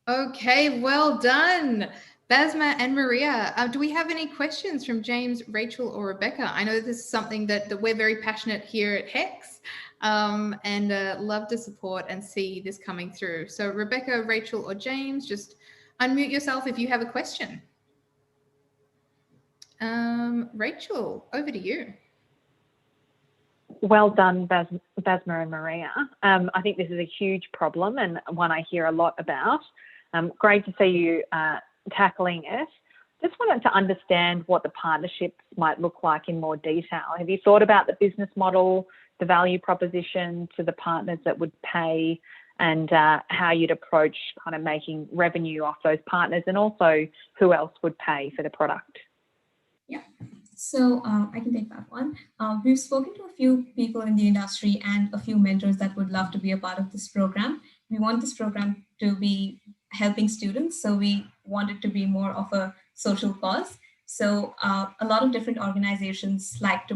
Okay, well done, Basma and Maria. Do we have any questions from James, Rachel, or Rebecca? I know this is something that we're very passionate here at HEX and love to support and see this coming through. So Rebecca, Rachel, or James, just unmute yourself if you have a question. Rachel, over to you. Well done, Basma and Maria. I think this is a huge problem and one I hear a lot about. Great to see you tackling it. Just wanted to understand what the partnerships might look like in more detail. Have you thought about the business model, the value proposition to the partners that would pay, and how you'd approach kind of making revenue off those partners, and also who else would pay for the product? Yeah, so I can take that one. We've spoken to a few people in the industry and a few mentors that would love to be a part of this program. We want this program to be helping students, so we want it to be more of a social cause. So a lot of different organizations like to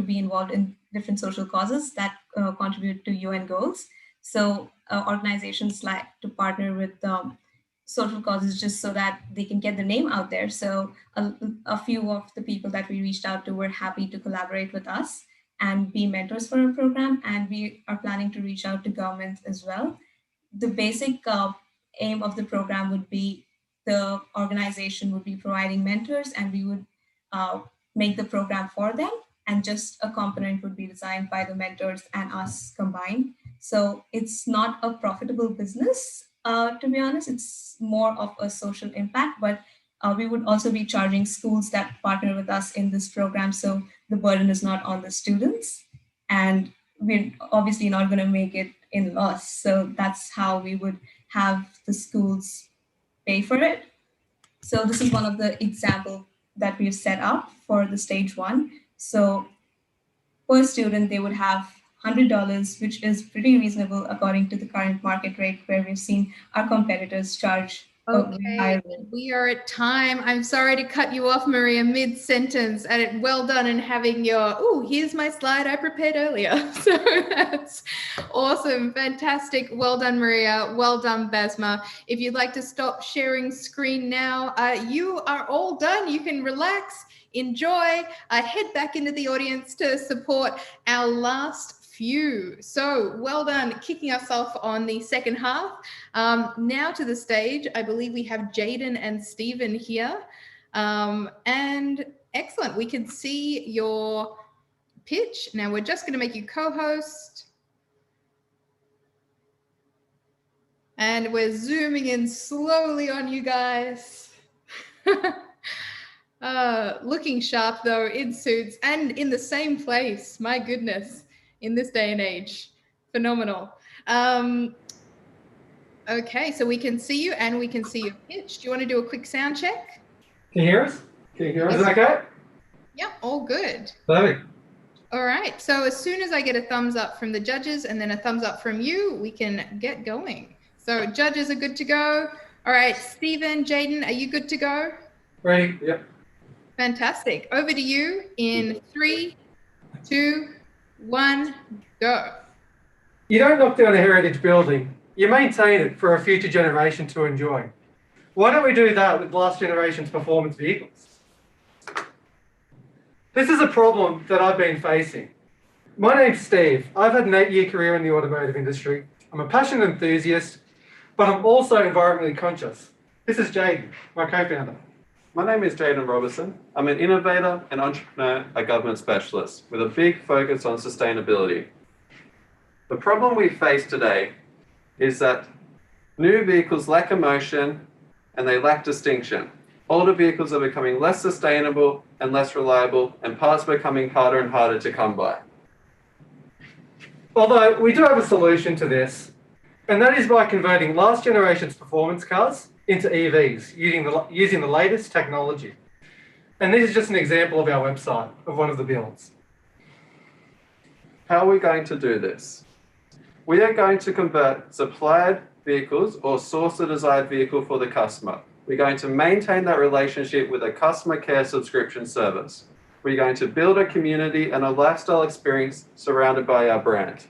be involved in different social causes that contribute to UN goals. So organizations like to partner with social causes just so that they can get the name out there. So a few of the people that we reached out to were happy to collaborate with us and be mentors for our program. And we are planning to reach out to governments as well. The basic aim of the program would be the organization would be providing mentors, and we would make the program for them. And just a component would be designed by the mentors and us combined. So it's not a profitable business, to be honest. It's more of a social impact, but we would also be charging schools that partner with us in this program, so the burden is not on the students. And we're obviously not going to make it in loss. So that's how we would have the schools pay for it. So this is one of the examples that we've set up for the stage 1. So per student, they would have $100, which is pretty reasonable according to the current market rate, where we've seen our competitors charge a very high rate. We are at time. I'm sorry to cut you off, Maria, mid-sentence. And well done in having your, oh, here's my slide I prepared earlier. So that's awesome. Fantastic. Well done, Maria. Well done, Basma. If you'd like to stop sharing screen now, you are all done. You can relax, enjoy, head back into the audience to support our last few. So well done kicking us off on the second half. Now to the stage, I believe we have Jaden and Stephen here. And excellent, we can see your pitch. Now we're just going to make you co-host. And we're zooming in slowly on you guys. Looking sharp though, in suits and in the same place. My goodness, in this day and age, phenomenal. Okay, so we can see you and we can see your pitch. Do you want to do a quick sound check? Can you hear us? Can you hear us? Is that okay? Yep, all good. Perfect. All right. So as soon as I get a thumbs up from the judges and then a thumbs up from you, we can get going. So judges are good to go. All right, Stephen, Jaden, are you good to go? Ready? Yep. Fantastic. Over to you in 3, 2, 1, go. You don't knock down a heritage building. You maintain it for a future generation to enjoy. Why don't we do that with last generation's performance vehicles? This is a problem that I've been facing. My name's Steve. I've had an 8-year career in the automotive industry. I'm a passionate enthusiast, but I'm also environmentally conscious. This is Jaden, my co-founder. My name is Jaden Robertson. I'm an innovator and entrepreneur, a government specialist with a big focus on sustainability. The problem we face today is that new vehicles lack emotion and they lack distinction. Older vehicles are becoming less sustainable and less reliable, and parts are becoming harder and harder to come by. Although we do have a solution to this, and that is by converting last generation's performance cars into EVs using the latest technology. And this is just an example of our website of one of the builds. How are we going to do this? We are going to convert supplied vehicles or source a desired vehicle for the customer. We're going to maintain that relationship with a customer care subscription service. We're going to build a community and a lifestyle experience surrounded by our brand.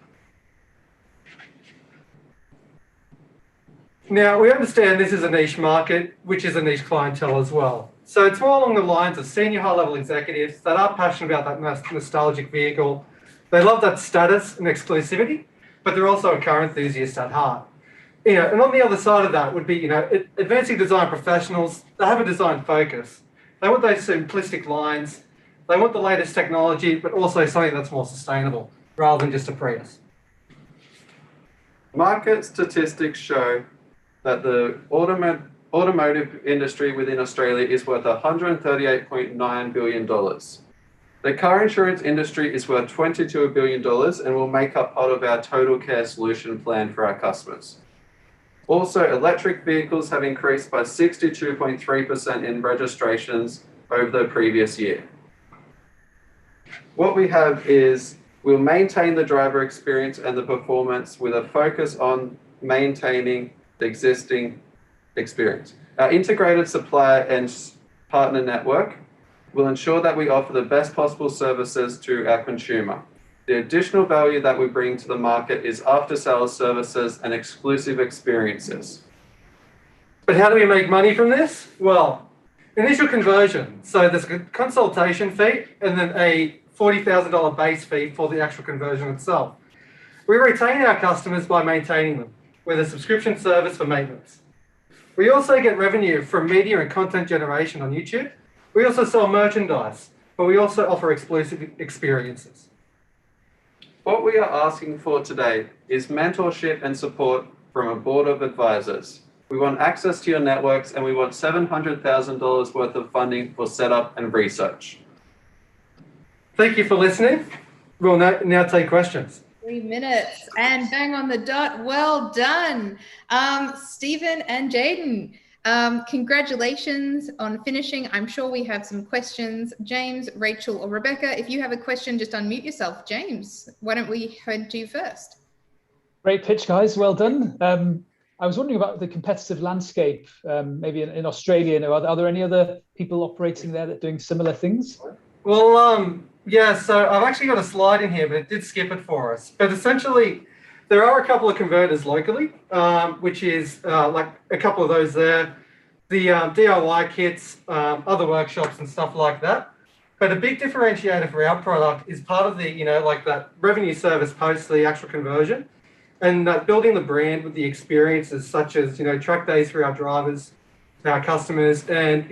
Now, we understand this is a niche market, which is a niche clientele as well. So it's more along the lines of senior high-level executives that are passionate about that nostalgic vehicle. They love that status and exclusivity, but they're also a car enthusiast at heart. And on the other side of that would be, advancing design professionals. They have a design focus. They want those simplistic lines. They want the latest technology, but also something that's more sustainable, rather than just a Prius. Market statistics show that the automotive industry within Australia is worth $138.9 billion. The car insurance industry is worth $22 billion and will make up part of our total care solution plan for our customers. Also, electric vehicles have increased by 62.3% in registrations over the previous year. What we have is we'll maintain the driver experience and the performance with a focus on maintaining the existing experience. Our integrated supplier and partner network will ensure that we offer the best possible services to our consumer. The additional value that we bring to the market is after-sales services and exclusive experiences. But how do we make money from this? Well, initial conversion. So there's a consultation fee and then a $40,000 base fee for the actual conversion itself. We retain our customers by maintaining them with a subscription service for maintenance. We also get revenue from media and content generation on YouTube. We also sell merchandise, but we also offer exclusive experiences. What we are asking for today is mentorship and support from a board of advisors. We want access to your networks and we want $700,000 worth of funding for setup and research. Thank you for listening. We'll now take questions. 3 minutes and bang on the dot. Well done. Stephen and Jaden, congratulations on finishing. I'm sure we have some questions. James, Rachel, or Rebecca, if you have a question, just unmute yourself. James, why don't we head to you first? Great pitch, guys. Well done. I was wondering about the competitive landscape, maybe in Australia. Are there any other people operating there that are doing similar things? Well, yeah, so I've actually got a slide in here, but it did skip it for us. But essentially, there are a couple of converters locally, which is like a couple of those there, the DIY kits, other workshops and stuff like that. But a big differentiator for our product is part of the, like that revenue service post the actual conversion, and building the brand with the experiences such as, track days for our drivers, our customers, and,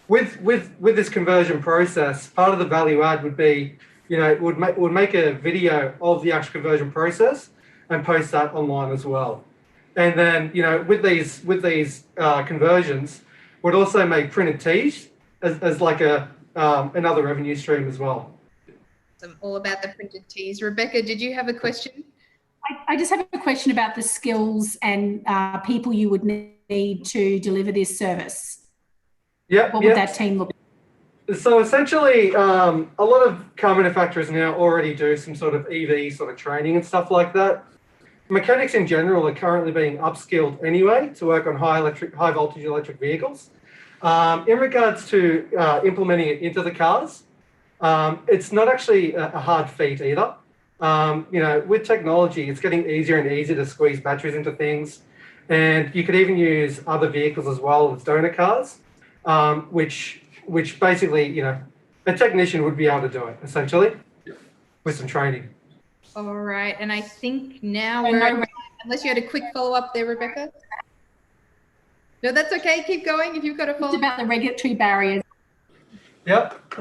with this conversion process, part of the value add would be, would make a video of the actual conversion process and post that online as well. And then, with these conversions, would also make printed tees as like another revenue stream as well. I'm all about the printed tees. Rebecca, did you have a question? I just have a question about the skills and people you would need to deliver this service. Yeah. What would that team look like? So essentially, a lot of car manufacturers now already do some sort of EV sort of training and stuff like that. Mechanics in general are currently being upskilled anyway to work on high voltage electric vehicles. In regards to implementing it into the cars, it's not actually a hard feat either. With technology, it's getting easier and easier to squeeze batteries into things. And you could even use other vehicles as well as donor cars, which basically, a technician would be able to do it, essentially, with some training. All right. And I think now we're, unless you had a quick follow-up there, Rebecca. No, that's okay. Keep going if you've got a follow-up. It's about the regulatory barriers. Yep.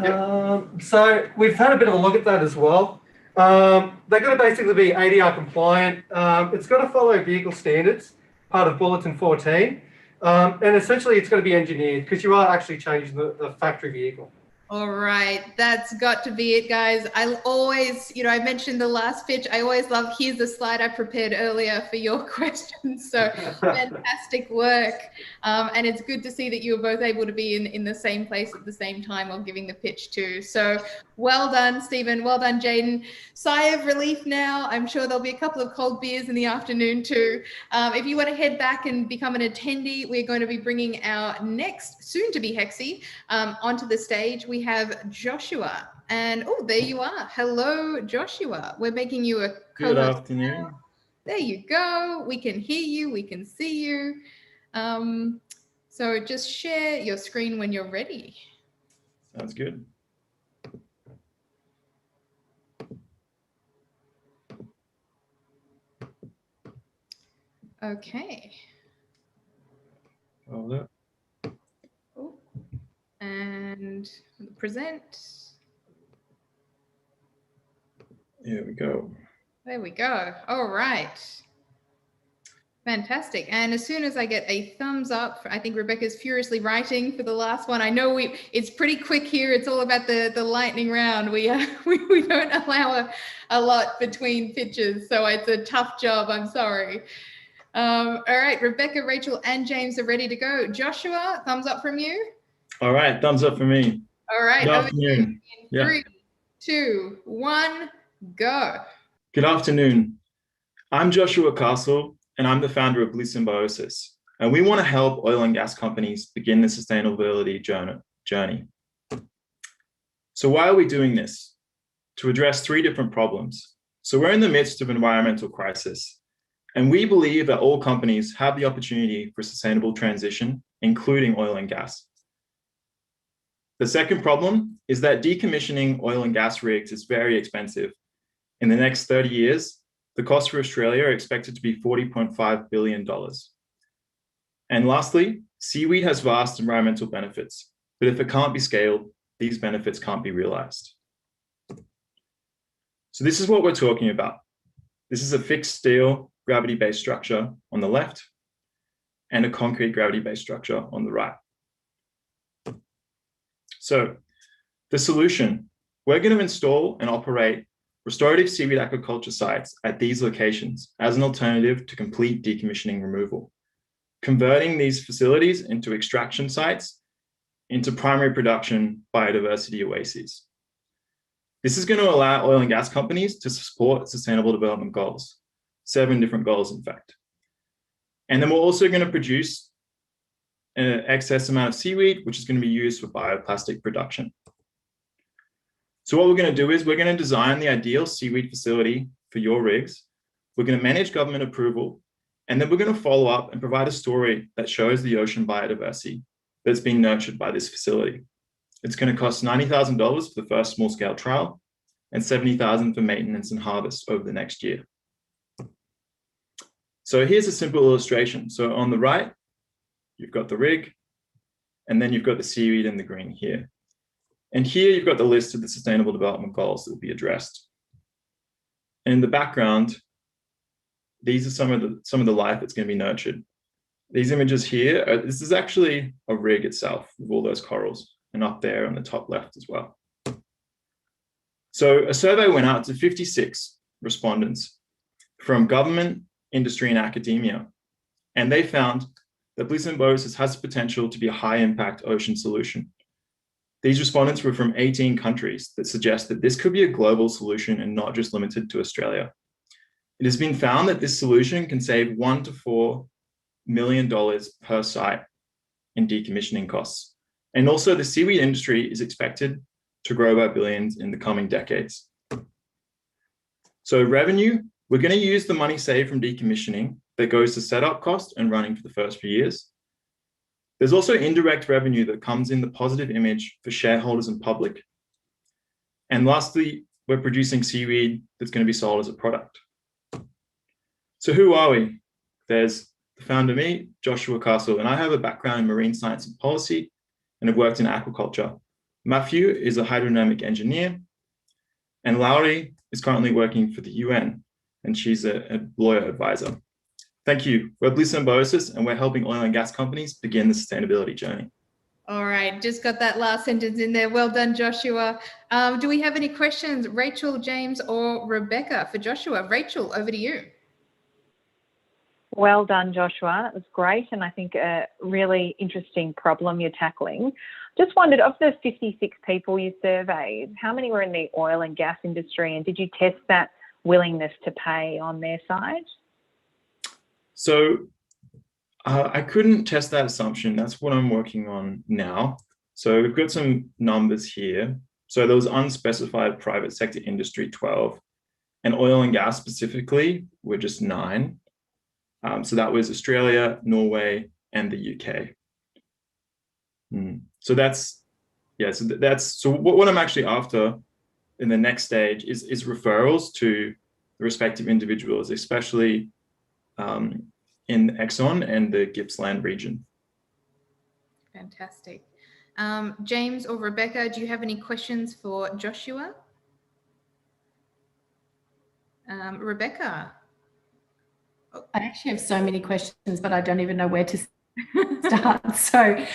So we've had a bit of a look at that as well. They've got to basically be ADR compliant. It's got to follow vehicle standards, part of Bulletin 14. And essentially it's got to be engineered because you are actually changing the factory vehicle. All right, that's got to be it, guys. I always, I mentioned the last pitch. I always love, here's the slide I prepared earlier for your questions. So fantastic work. And it's good to see that you were both able to be in the same place at the same time while giving the pitch too. So well done, Stephen. Well done, Jaden. Sigh of relief now. I'm sure there'll be a couple of cold beers in the afternoon too. If you want to head back and become an attendee, we're going to be bringing our next soon-to-be Hexie onto the stage. We have Joshua, and oh, there you are. Hello, Joshua. We're making you a co-host. Good afternoon. Now. There you go. We can hear you. We can see you. So just share your screen when you're ready. Sounds good. Okay. Hold up. Oh. And present. Here we go. There we go. All right. Fantastic. And as soon as I get a thumbs up, I think Rebecca's furiously writing for the last one. I know it's pretty quick here. It's all about the lightning round. We don't allow a lot between pitches, so it's a tough job. I'm sorry. All right, Rebecca, Rachel, and James are ready to go. Joshua, thumbs up from you. All right, thumbs up for me. All right. Good afternoon. In 3, 2, 1, go. Good afternoon. I'm Joshua Castle, and I'm the founder of Blue Symbiosis. And we want to help oil and gas companies begin the sustainability journey. So why are we doing this? To address 3 different problems. So we're in the midst of an environmental crisis. And we believe that all companies have the opportunity for sustainable transition, including oil and gas. The second problem is that decommissioning oil and gas rigs is very expensive. In the next 30 years, the cost for Australia are expected to be $40.5 billion. And lastly, seaweed has vast environmental benefits, but if it can't be scaled, these benefits can't be realized. So this is what we're talking about. This is a fixed steel gravity-based structure on the left and a concrete gravity-based structure on the right. So the solution, we're going to install and operate restorative seaweed aquaculture sites at these locations as an alternative to complete decommissioning removal, converting these facilities into extraction sites into primary production biodiversity oases. This is going to allow oil and gas companies to support sustainable development goals, 7 different goals, in fact. And then we're also going to produce an excess amount of seaweed, which is going to be used for bioplastic production. So what we're going to do is we're going to design the ideal seaweed facility for your rigs. We're going to manage government approval, and then we're going to follow up and provide a story that shows the ocean biodiversity that's being nurtured by this facility. It's going to cost $90,000 for the first small-scale trial and $70,000 for maintenance and harvest over the next year. So here's a simple illustration. So on the right, you've got the rig, and then you've got the seaweed in the green here. And here you've got the list of the sustainable development goals that will be addressed. And in the background, these are some of the life that's going to be nurtured. These images here, this is actually a rig itself with all those corals, and up there on the top left as well. So a survey went out to 56 respondents from government, industry, and academia, and they found that Blue Symbiosis has the potential to be a high-impact ocean solution. These respondents were from 18 countries that suggest that this could be a global solution and not just limited to Australia. It has been found that this solution can save $1 to $4 million per site in decommissioning costs. And also the seaweed industry is expected to grow by billions in the coming decades. So revenue, we're going to use the money saved from decommissioning that goes to setup cost and running for the first few years. There's also indirect revenue that comes in the positive image for shareholders and public. And lastly, we're producing seaweed that's going to be sold as a product. So who are we? There's the founder, me, Joshua Castle, and I have a background in marine science and policy and have worked in aquaculture. Matthew is a hydrodynamic engineer, and Laurie is currently working for the UN, and she's a lawyer advisor. Thank you. We're Bliss Symbiosis, and we're helping oil and gas companies begin the sustainability journey. All right, just got that last sentence in there. Well done, Joshua. Do we have any questions, Rachel, James, or Rebecca for Joshua? Rachel, over to you. Well done, Joshua. It was great, and I think a really interesting problem you're tackling. Just wondered, of the 56 people you surveyed, how many were in the oil and gas industry, and did you test that willingness to pay on their side? So I couldn't test that assumption. That's what I'm working on now. So we've got some numbers here. So there was unspecified private sector industry 12, and oil and gas specifically were just 9. So that was Australia, Norway, and the UK. So that's, yeah, so what I'm actually after in the next stage is referrals to the respective individuals, especially in Exxon and the Gippsland region. Fantastic. James or Rebecca, do you have any questions for Joshua? Rebecca. I actually have so many questions, but I don't even know where to start. So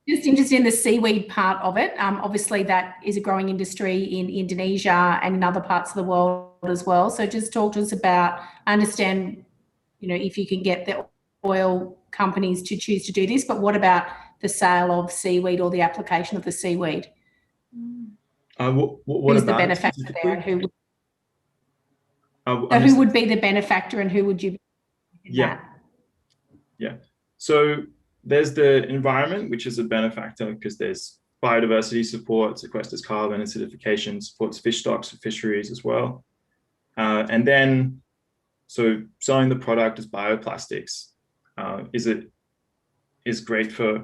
just interested in the seaweed part of it. Obviously, that is a growing industry in Indonesia and in other parts of the world as well. So just talk to us about, I understand, you know, if you can get the oil companies to choose to do this, but what about the sale of seaweed or the application of the seaweed? Who's the benefactor there, and who? So who would be the benefactor, and who would you be? Yeah. So there's the environment, which is a benefactor because there's biodiversity support, sequesters carbon, acidification, supports fish stocks for fisheries as well. And then, so selling the product as bioplastics is great for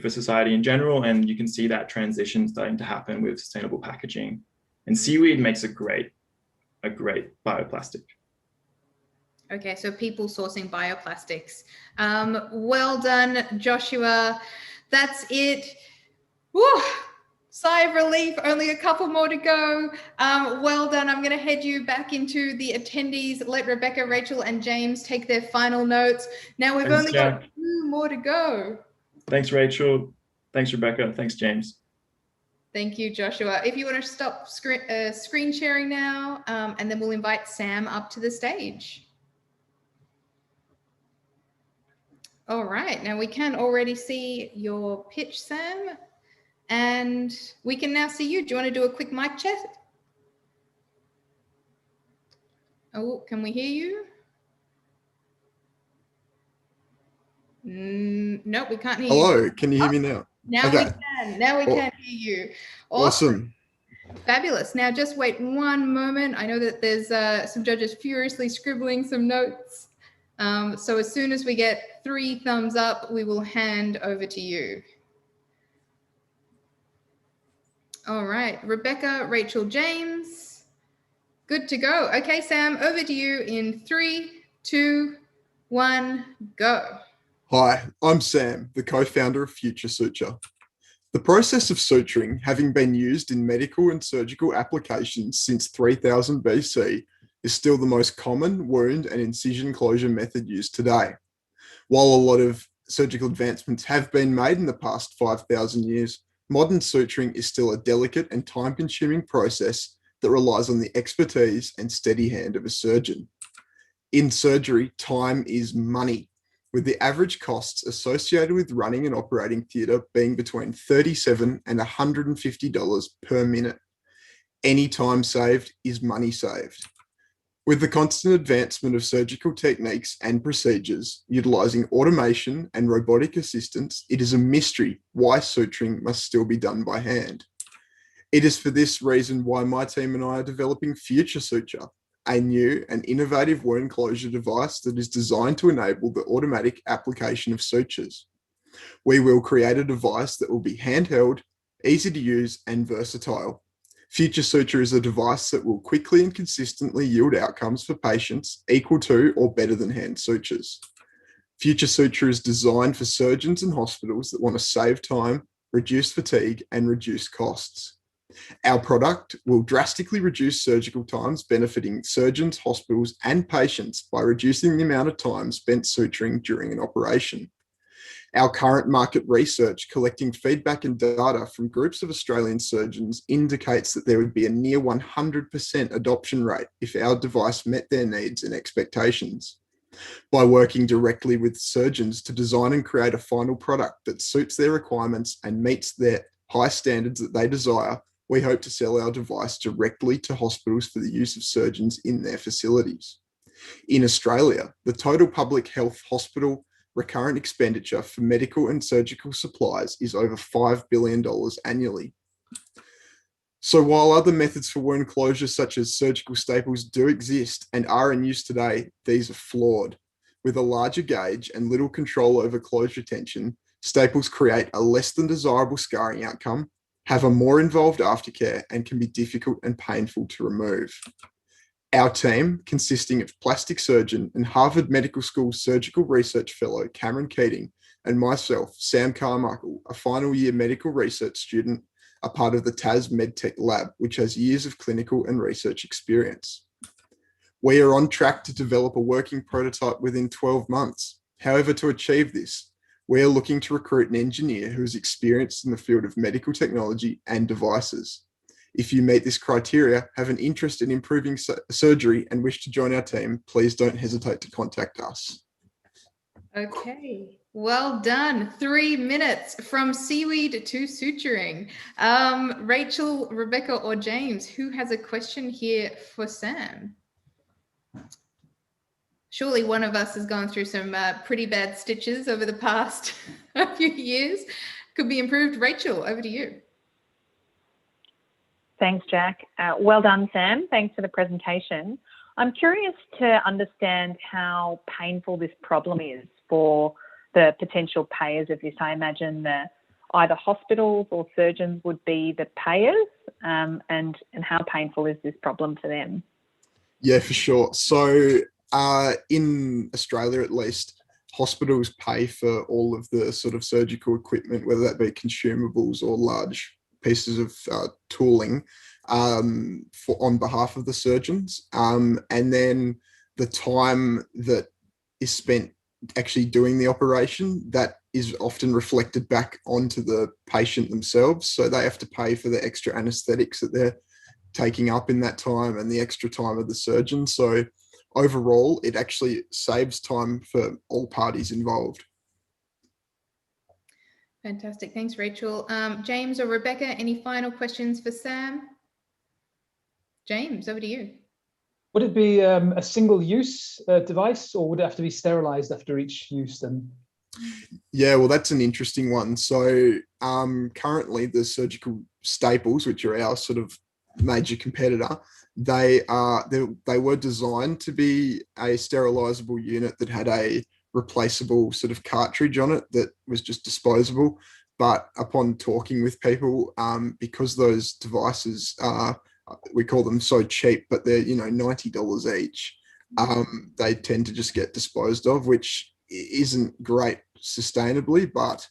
society in general, and you can see that transition starting to happen with sustainable packaging. And seaweed makes a great bioplastic. Okay, so people sourcing bioplastics. Well done, Joshua. That's it. Woo! Sigh of relief, only a couple more to go. Well done. I'm going to head you back into the attendees. Let Rebecca, Rachel, and James take their final notes. Now we've only got 2 more to go. Thanks, Rachel. Thanks, Rebecca. Thanks, James. Thank you, Joshua. If you want to stop screen sharing now, and then we'll invite Sam up to the stage. All right, now we can already see your pitch, Sam, and we can now see you. Do you want to do a quick mic check? Oh, can we hear you? Nope, we can't hear you. Hello, can you hear me now? Now we can. Now we can hear you. Awesome. Fabulous. Now just wait one moment. I know that there's some judges furiously scribbling some notes. So as soon as we get 3 thumbs up, we will hand over to you. All right, Rebecca, Rachel, James, good to go. Okay, Sam, over to you in 3, 2, 1, go. Hi, I'm Sam, the co-founder of Future Suture. The process of suturing, having been used in medical and surgical applications since 3000 BC, is still the most common wound and incision closure method used today. While a lot of surgical advancements have been made in the past 5,000 years, modern suturing is still a delicate and time-consuming process that relies on the expertise and steady hand of a surgeon. In surgery, time is money, with the average costs associated with running and operating theatre being between $37 and $150 per minute. Any time saved is money saved. With the constant advancement of surgical techniques and procedures utilising automation and robotic assistance, it is a mystery why suturing must still be done by hand. It is for this reason why my team and I are developing Future Suture, a new and innovative wound closure device that is designed to enable the automatic application of sutures. We will create a device that will be handheld, easy to use, and versatile. Future Suture is a device that will quickly and consistently yield outcomes for patients equal to or better than hand sutures. Future Suture is designed for surgeons and hospitals that want to save time, reduce fatigue, and reduce costs. Our product will drastically reduce surgical times, benefiting surgeons, hospitals, and patients by reducing the amount of time spent suturing during an operation. Our current market research collecting feedback and data from groups of Australian surgeons indicates that there would be a near 100% adoption rate if our device met their needs and expectations. By working directly with surgeons to design and create a final product that suits their requirements and meets their high standards that they desire, we hope to sell our device directly to hospitals for the use of surgeons in their facilities. In Australia, the total public health hospital recurrent expenditure for medical and surgical supplies is over $5 billion annually. So while other methods for wound closure, such as surgical staples, do exist and are in use today, these are flawed. With a larger gauge and little control over closure tension, staples create a less than desirable scarring outcome, have a more involved aftercare, and can be difficult and painful to remove. Our team, consisting of plastic surgeon and Harvard Medical School surgical research fellow Cameron Keating, and myself, Sam Carmichael, a final year medical research student, are part of the TAS MedTech Lab, which has years of clinical and research experience. We are on track to develop a working prototype within 12 months. However, to achieve this, we are looking to recruit an engineer who is experienced in the field of medical technology and devices. If you meet this criteria, have an interest in improving surgery, and wish to join our team, please don't hesitate to contact us. Okay, well done. 3 minutes from seaweed to suturing. Rachel, Rebecca, or James, who has a question here for Sam? Surely one of us has gone through some pretty bad stitches over the past few years. Could be improved. Rachel, over to you. Thanks, Jack. Well done, Sam. Thanks for the presentation. I'm curious to understand how painful this problem is for the potential payers of this. I imagine either hospitals or surgeons would be the payers, and how painful is this problem for them? Yeah, for sure. So in Australia, at least, hospitals pay for all of the sort of surgical equipment, whether that be consumables or large pieces of tooling on behalf of the surgeons. And then the time that is spent actually doing the operation, that is often reflected back onto the patient themselves. So they have to pay for the extra anesthetics that they're taking up in that time and the extra time of the surgeon. So overall, it actually saves time for all parties involved. Fantastic. Thanks, Rachel. James or Rebecca, any final questions for Sam? James, over to you. Would it be a single-use device, or would it have to be sterilized after each use then? Yeah, well, that's an interesting one. So currently the surgical staples, which are our sort of major competitor, they were designed to be a sterilizable unit that had a replaceable sort of cartridge on it that was just disposable. But upon talking with people, because those devices are, we call them so cheap, but they're, you know, $90 each, they tend to just get disposed of, which isn't great sustainably, but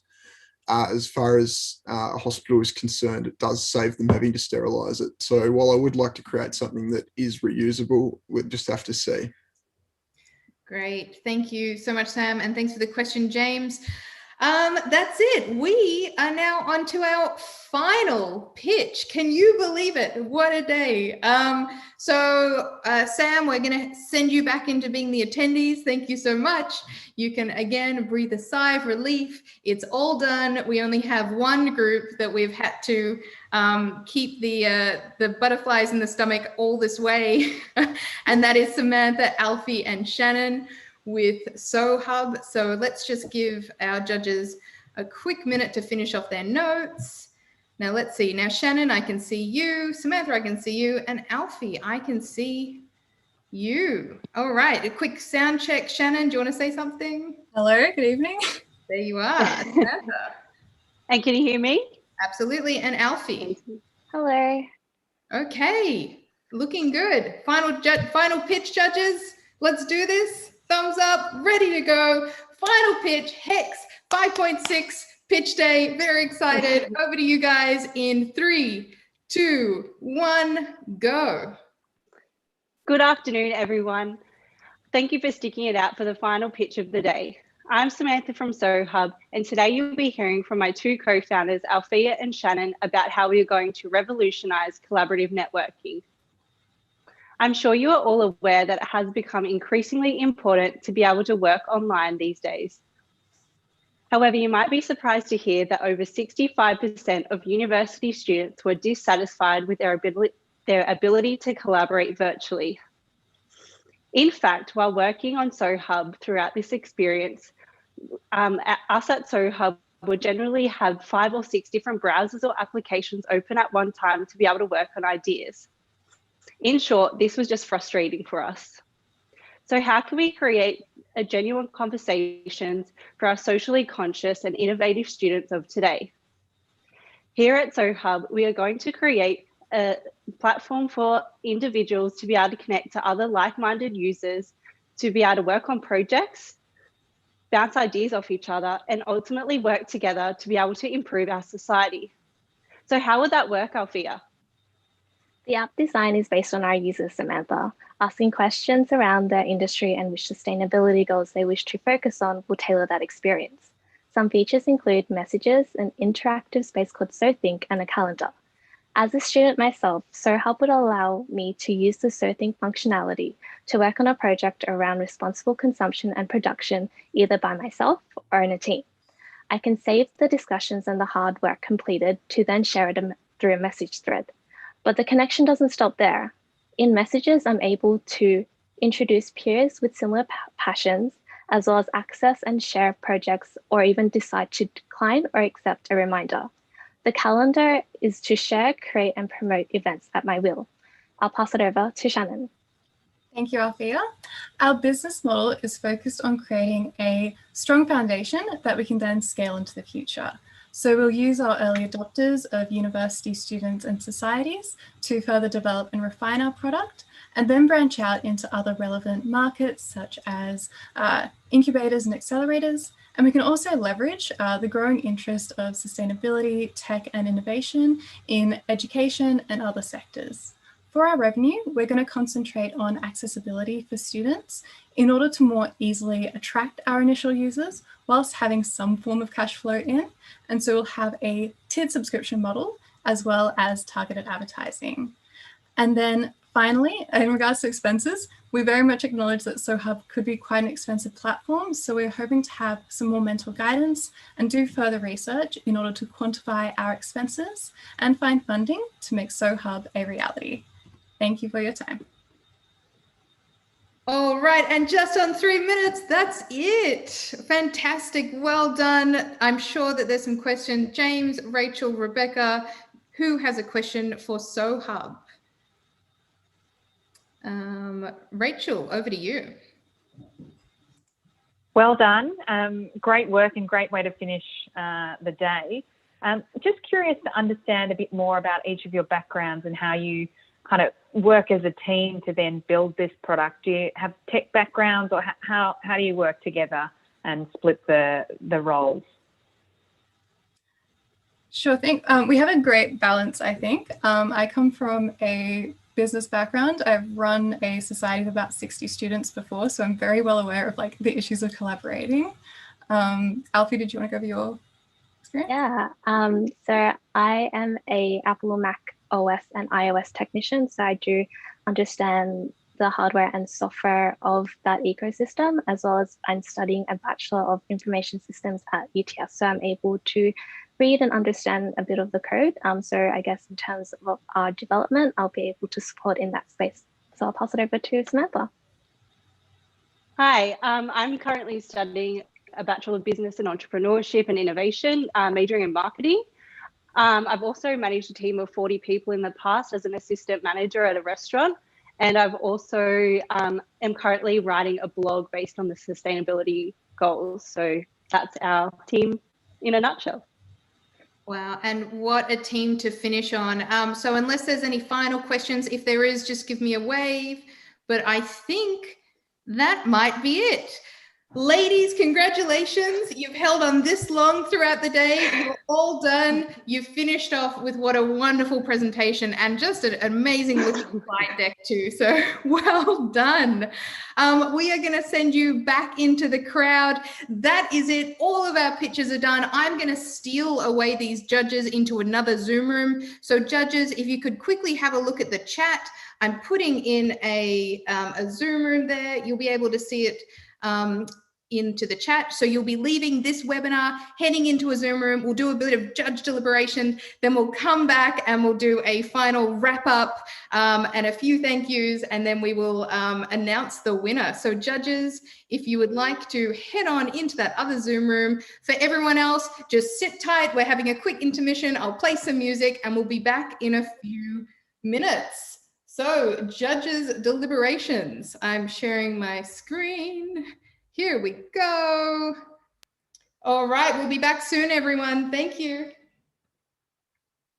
as far as a hospital is concerned, it does save them having to sterilize it. So while I would like to create something that is reusable, we'll just have to see. Great. Thank you so much, Sam. And thanks for the question, James. That's it. We are now on to our final pitch. Can you believe it? What a day. Sam, we're going to send you back into being the attendees. Thank you so much. You can again breathe a sigh of relief. It's all done. We only have one group that we've had to keep the butterflies in the stomach all this way, and that is Samantha, Alfie, and Shannon with SoHub. So let's just give our judges a quick minute to finish off their notes. Now let's see. Now Shannon, I can see you. Samantha, I can see you. And Alfie, I can see you. All right, a quick sound check. Shannon, do you want to say something? Hello, good evening. There you are. Samantha. And can you hear me? Absolutely. And Alfie. Hello. Okay, looking good. Final pitch, judges. Let's do this. Thumbs up, ready to go. Final pitch, HEX 5.6 pitch day. Very excited. Over to you guys in 3, 2, 1, go. Good afternoon, everyone. Thank you for sticking it out for the final pitch of the day. I'm Samantha from SoHub, and today you'll be hearing from my two co-founders, Alfia and Shannon, about how we are going to revolutionize collaborative networking. I'm sure you are all aware that it has become increasingly important to be able to work online these days. However, you might be surprised to hear that over 65% of university students were dissatisfied with their ability to collaborate virtually. In fact, while working on SoHub throughout this experience, us at SoHub would generally have 5 or 6 different browsers or applications open at one time to be able to work on ideas. In short, this was just frustrating for us. So how can we create a genuine conversations for our socially conscious and innovative students of today? Here at SoHub, we are going to create a platform for individuals to be able to connect to other like-minded users, to be able to work on projects, bounce ideas off each other, and ultimately work together to be able to improve our society. So how would that work, Alfia? The app design is based on our users, Samantha. Asking questions around their industry and which sustainability goals they wish to focus on will tailor that experience. Some features include messages, an interactive space called SoThink, and a calendar. As a student myself, SoHub would allow me to use the SoThink functionality to work on a project around responsible consumption and production, either by myself or in a team. I can save the discussions and the hard work completed to then share it through a message thread. But the connection doesn't stop there. In messages, I'm able to introduce peers with similar passions, as well as access and share projects, or even decide to decline or accept a reminder. The calendar is to share, create, and promote events at my will. I'll pass it over to Shannon. Thank you, Alfia. Our business model is focused on creating a strong foundation that we can then scale into the future. So we'll use our early adopters of university students and societies to further develop and refine our product, and then branch out into other relevant markets such as incubators and accelerators. And we can also leverage the growing interest of sustainability, tech, and innovation in education and other sectors. For our revenue, we're going to concentrate on accessibility for students in order to more easily attract our initial users whilst having some form of cash flow in. And so we'll have a tiered subscription model as well as targeted advertising. And then finally, in regards to expenses, we very much acknowledge that SoHub could be quite an expensive platform. So we're hoping to have some more mental guidance and do further research in order to quantify our expenses and find funding to make SoHub a reality. Thank you for your time. All right, and just on 3 minutes, that's it. Fantastic, well done. I'm sure that there's some questions. James, Rachel, Rebecca, who has a question for SoHub? Rachel, over to you. Well done. Great work and great way to finish the day. Just curious to understand a bit more about each of your backgrounds and how you kind of work as a team to then build this product. Do you have tech backgrounds, or how do you work together and split the roles? Sure thing. We have a great balance, I think. I come from a business background. I've run a society of about 60 students before, so I'm very well aware of like the issues of collaborating. Alfie, did you want to go over your experience? Yeah, so I am a Apple, Mac OS and iOS technician, so I do understand the hardware and software of that ecosystem, as well as I'm studying a Bachelor of Information Systems at UTS, so I'm able to read and understand a bit of the code. So I guess in terms of our development, I'll be able to support in that space. So I'll pass it over to Samantha. Hi, I'm currently studying a Bachelor of Business in Entrepreneurship and Innovation, majoring in marketing. I've also managed a team of 40 people in the past as an assistant manager at a restaurant. And I've also am currently writing a blog based on the sustainability goals. So that's our team in a nutshell. Wow, and what a team to finish on. So unless there's any final questions, if there is, just give me a wave. But I think that might be it. Ladies, congratulations. You've held on this long throughout the day. You're all done. You've finished off with what a wonderful presentation and just an amazing looking slide deck too. So well done. We are going to send you back into the crowd. That is it. All of our pictures are done. I'm going to steal away these judges into another Zoom room. So judges, if you could quickly have a look at the chat. I'm putting in a Zoom room there. You'll be able to see it into the chat. So you'll be leaving this webinar, heading into a Zoom room. We'll do a bit of judge deliberation, then we'll come back and we'll do a final wrap up and a few thank yous, and then we will announce the winner. So judges, if you would like to head on into that other Zoom room. For everyone else, just sit tight. We're having a quick intermission. I'll play some music and we'll be back in a few minutes. So judges deliberations. I'm sharing my screen. Here we go. All right, we'll be back soon, everyone. Thank you.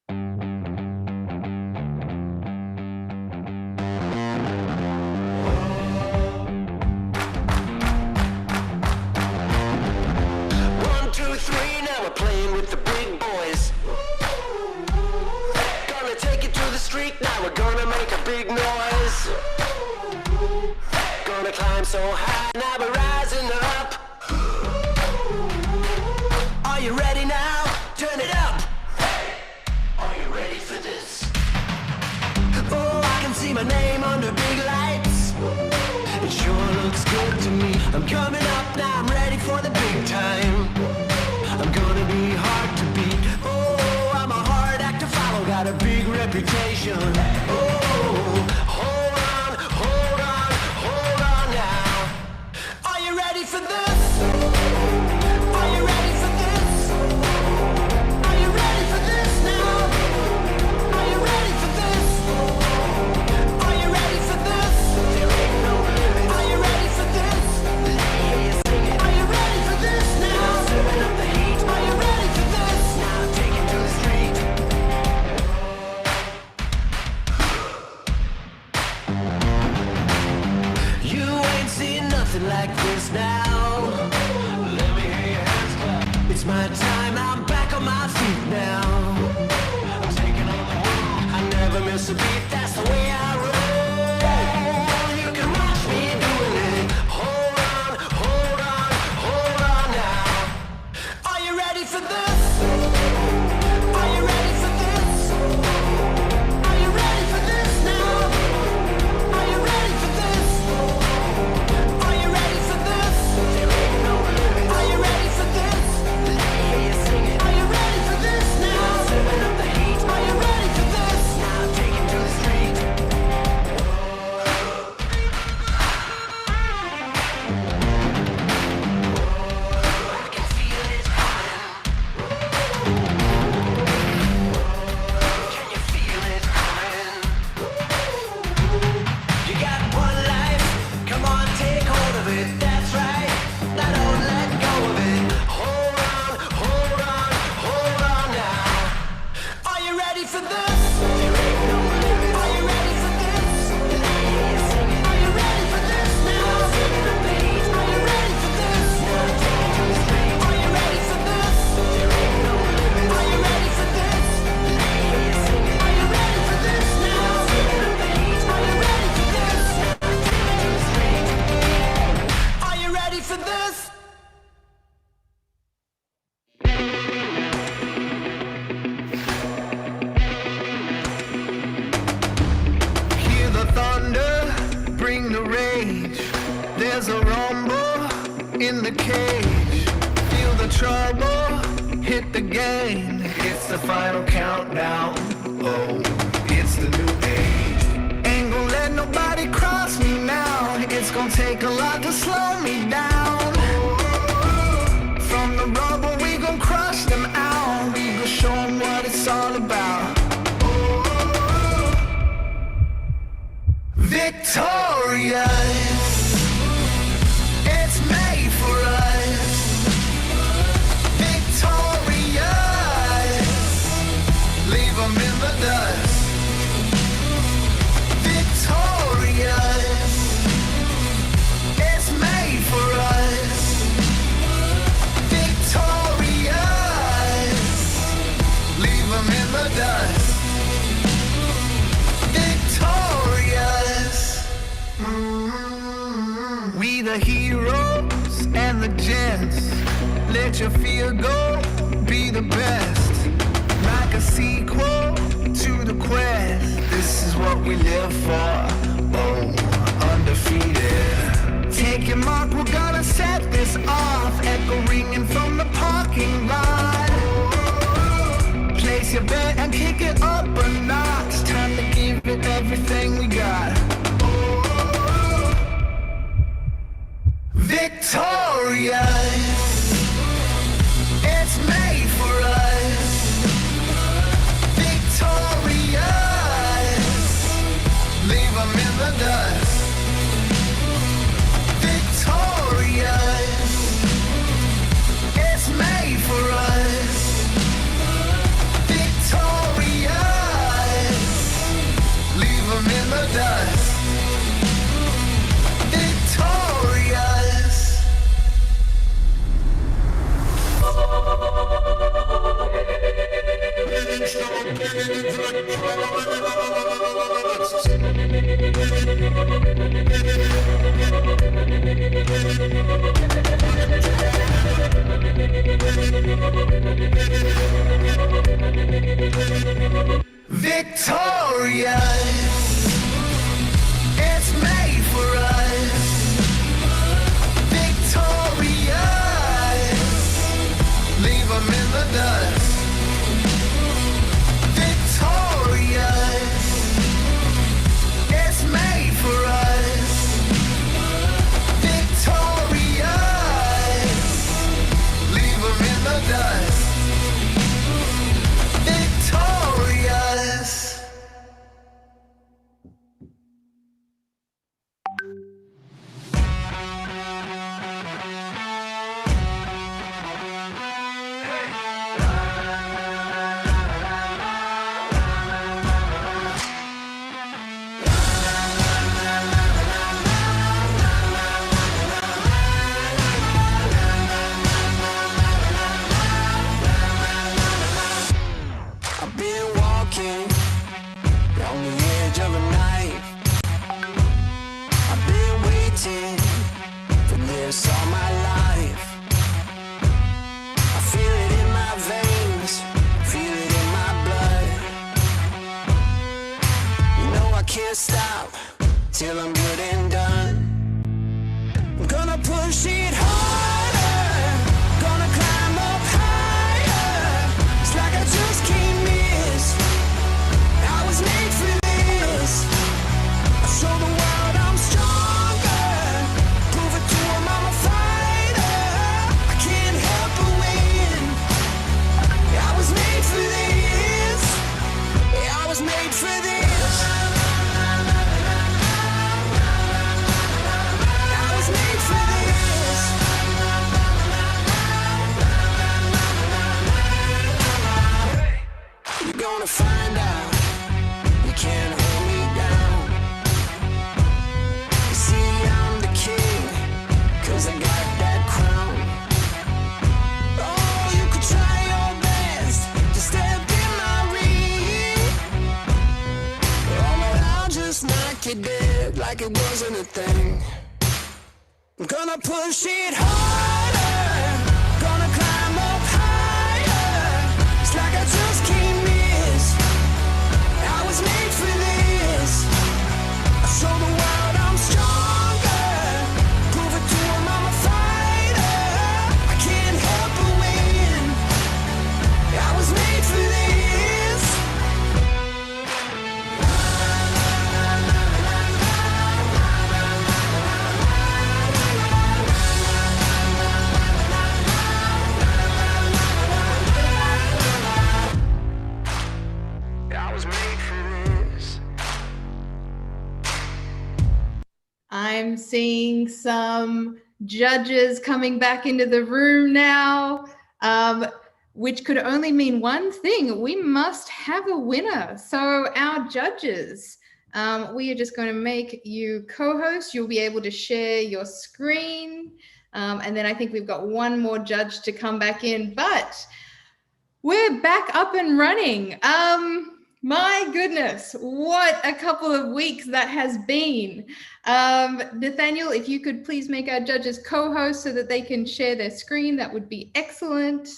One, two, three, now we're playing with the big boys. Gonna take it to the street, now we're gonna make a big noise. Gonna climb so high, now we're rising up. Are you ready now? Turn it up. Are you ready for this? Oh, I can see my name under big lights. It sure looks good to me. I'm coming up now, I'm ready for the big time. I'm gonna be hard to beat. Oh, I'm a hard act to follow, got a big reputation. Oh, hold on, hold on, hold on now. Are you ready for this? Are you ready for this? Are you ready for this now? Are you ready for this? Are you ready for this? There ain't no limit. Are you ready for this? Are you ready for this now? Serving up the heat. Are you ready for this? Now take it to the street. You ain't seen nothing like this now. Let me hear your hands clap. It's my time, I'm back on my feet now. I'm taking on the world. I never miss a beat, that's the way I roll. You can watch me doing it. Hold on, hold on, hold on now. Are you ready for this? Are you ready for this? Are you ready for this now? Are you ready for this? Are you ready for this? There ain't no limit. Are you ready for this? in the cage. Feel the trouble, hit the game. It's the final countdown. Oh, it's the new age. Ain't gonna let nobody cross me now. It's gonna take a lot to slow me down. From the rubble, we gon' crush them out. We gon' show them what it's all about. Victorious. It's made for us. Victorious. Leave them in the dust. Victorious. It's made for us. Victorious. Leave them in the dust. Victorious. We the heroes and the gents. Let your fear go, be the best. Like a sequel to the quest. This is what we live for. Oh, undefeated. Take your mark, we're gonna set this off. Echo ringing from the parking lot. Place your bet and kick it up a notch. Time to give it everything we got. Victorious. It's made for us. Victorious. Leave them in the dust. Victorious. It's made for us. Victorious. Leave them in the dust. Victorious. Victorious. It's made for us. Victorious. Leave them in the dust. Victorious. It's made for us. Victorious. Leave them in the dust. Victorious. I've been walking on the edge of a knife. I've been waiting for this all my life. I feel it in my veins, feel it in my blood. You know I can't stop till I'm good and done. I'm gonna push it harder, gonna climb up higher. It's like I just can't miss. I was made for this. I show the world I'm stronger. Prove it to 'em I'm a fighter. I can't help but win. I was made for this. I was made for this. I was made for this. You're gonna find out you can't hold me down. You see, I'm the king, 'cause I got that crown. Oh, you could try your best to step in my ring. Oh, but I'll just knock you dead like it wasn't a thing. I'm gonna push it harder, gonna climb up higher. It's like I just can't miss. I was made for this. I show the world I'm stronger. Prove it to 'em I'm a fighter. I'm seeing some judges coming back into the room now, which could only mean one thing. We must have a winner. So our judges, we are just going to make you co-host. You'll be able to share your screen. And then I think we've got one more judge to come back in, but we're back up and running. My goodness, what a couple of weeks that has been. Nathaniel, if you could please make our judges co-host so that they can share their screen, that would be excellent.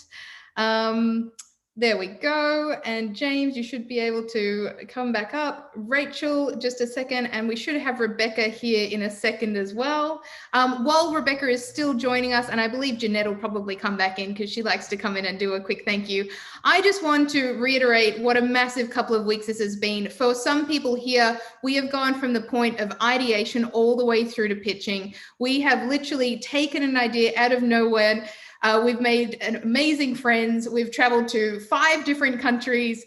There we go. And James, you should be able to come back up. Rachel, just a second. And we should have Rebecca here in a second as well. While Rebecca is still joining us, and I believe Jeanette will probably come back in because she likes to come in and do a quick thank you. I just want to reiterate what a massive couple of weeks this has been. For some people here, we have gone from the point of ideation all the way through to pitching. We have literally taken an idea out of nowhere. We've made amazing friends. We've traveled to 5 different countries.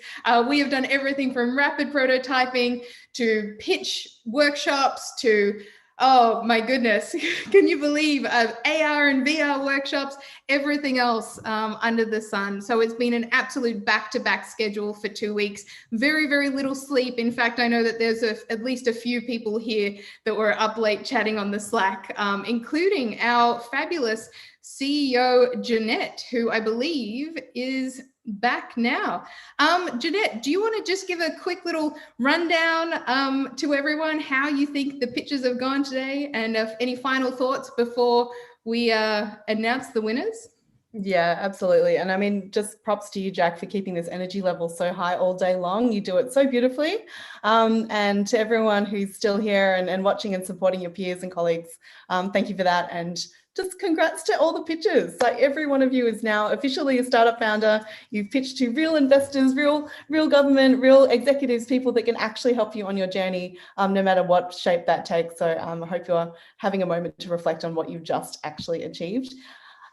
We have done everything from rapid prototyping to pitch workshops to, oh my goodness, can you believe AR and VR workshops, everything else under the sun. So it's been an absolute back-to-back schedule for 2 weeks. Very, very little sleep. In fact, I know that there's at least a few people here that were up late chatting on the Slack, including our fabulous CEO, Jeanette, who I believe is back now. Jeanette, do you want to just give a quick little rundown to everyone how you think the pitches have gone today, and any final thoughts before we announce the winners? Yeah, absolutely. And I mean, just props to you, Jack, for keeping this energy level so high all day long. You do it so beautifully. And to everyone who's still here and watching and supporting your peers and colleagues, thank you for that. And just congrats to all the pitches. Like, every one of you is now officially a startup founder. You've pitched to real investors, real government, real executives, people that can actually help you on your journey, no matter what shape that takes. So I hope you're having a moment to reflect on what you've just actually achieved.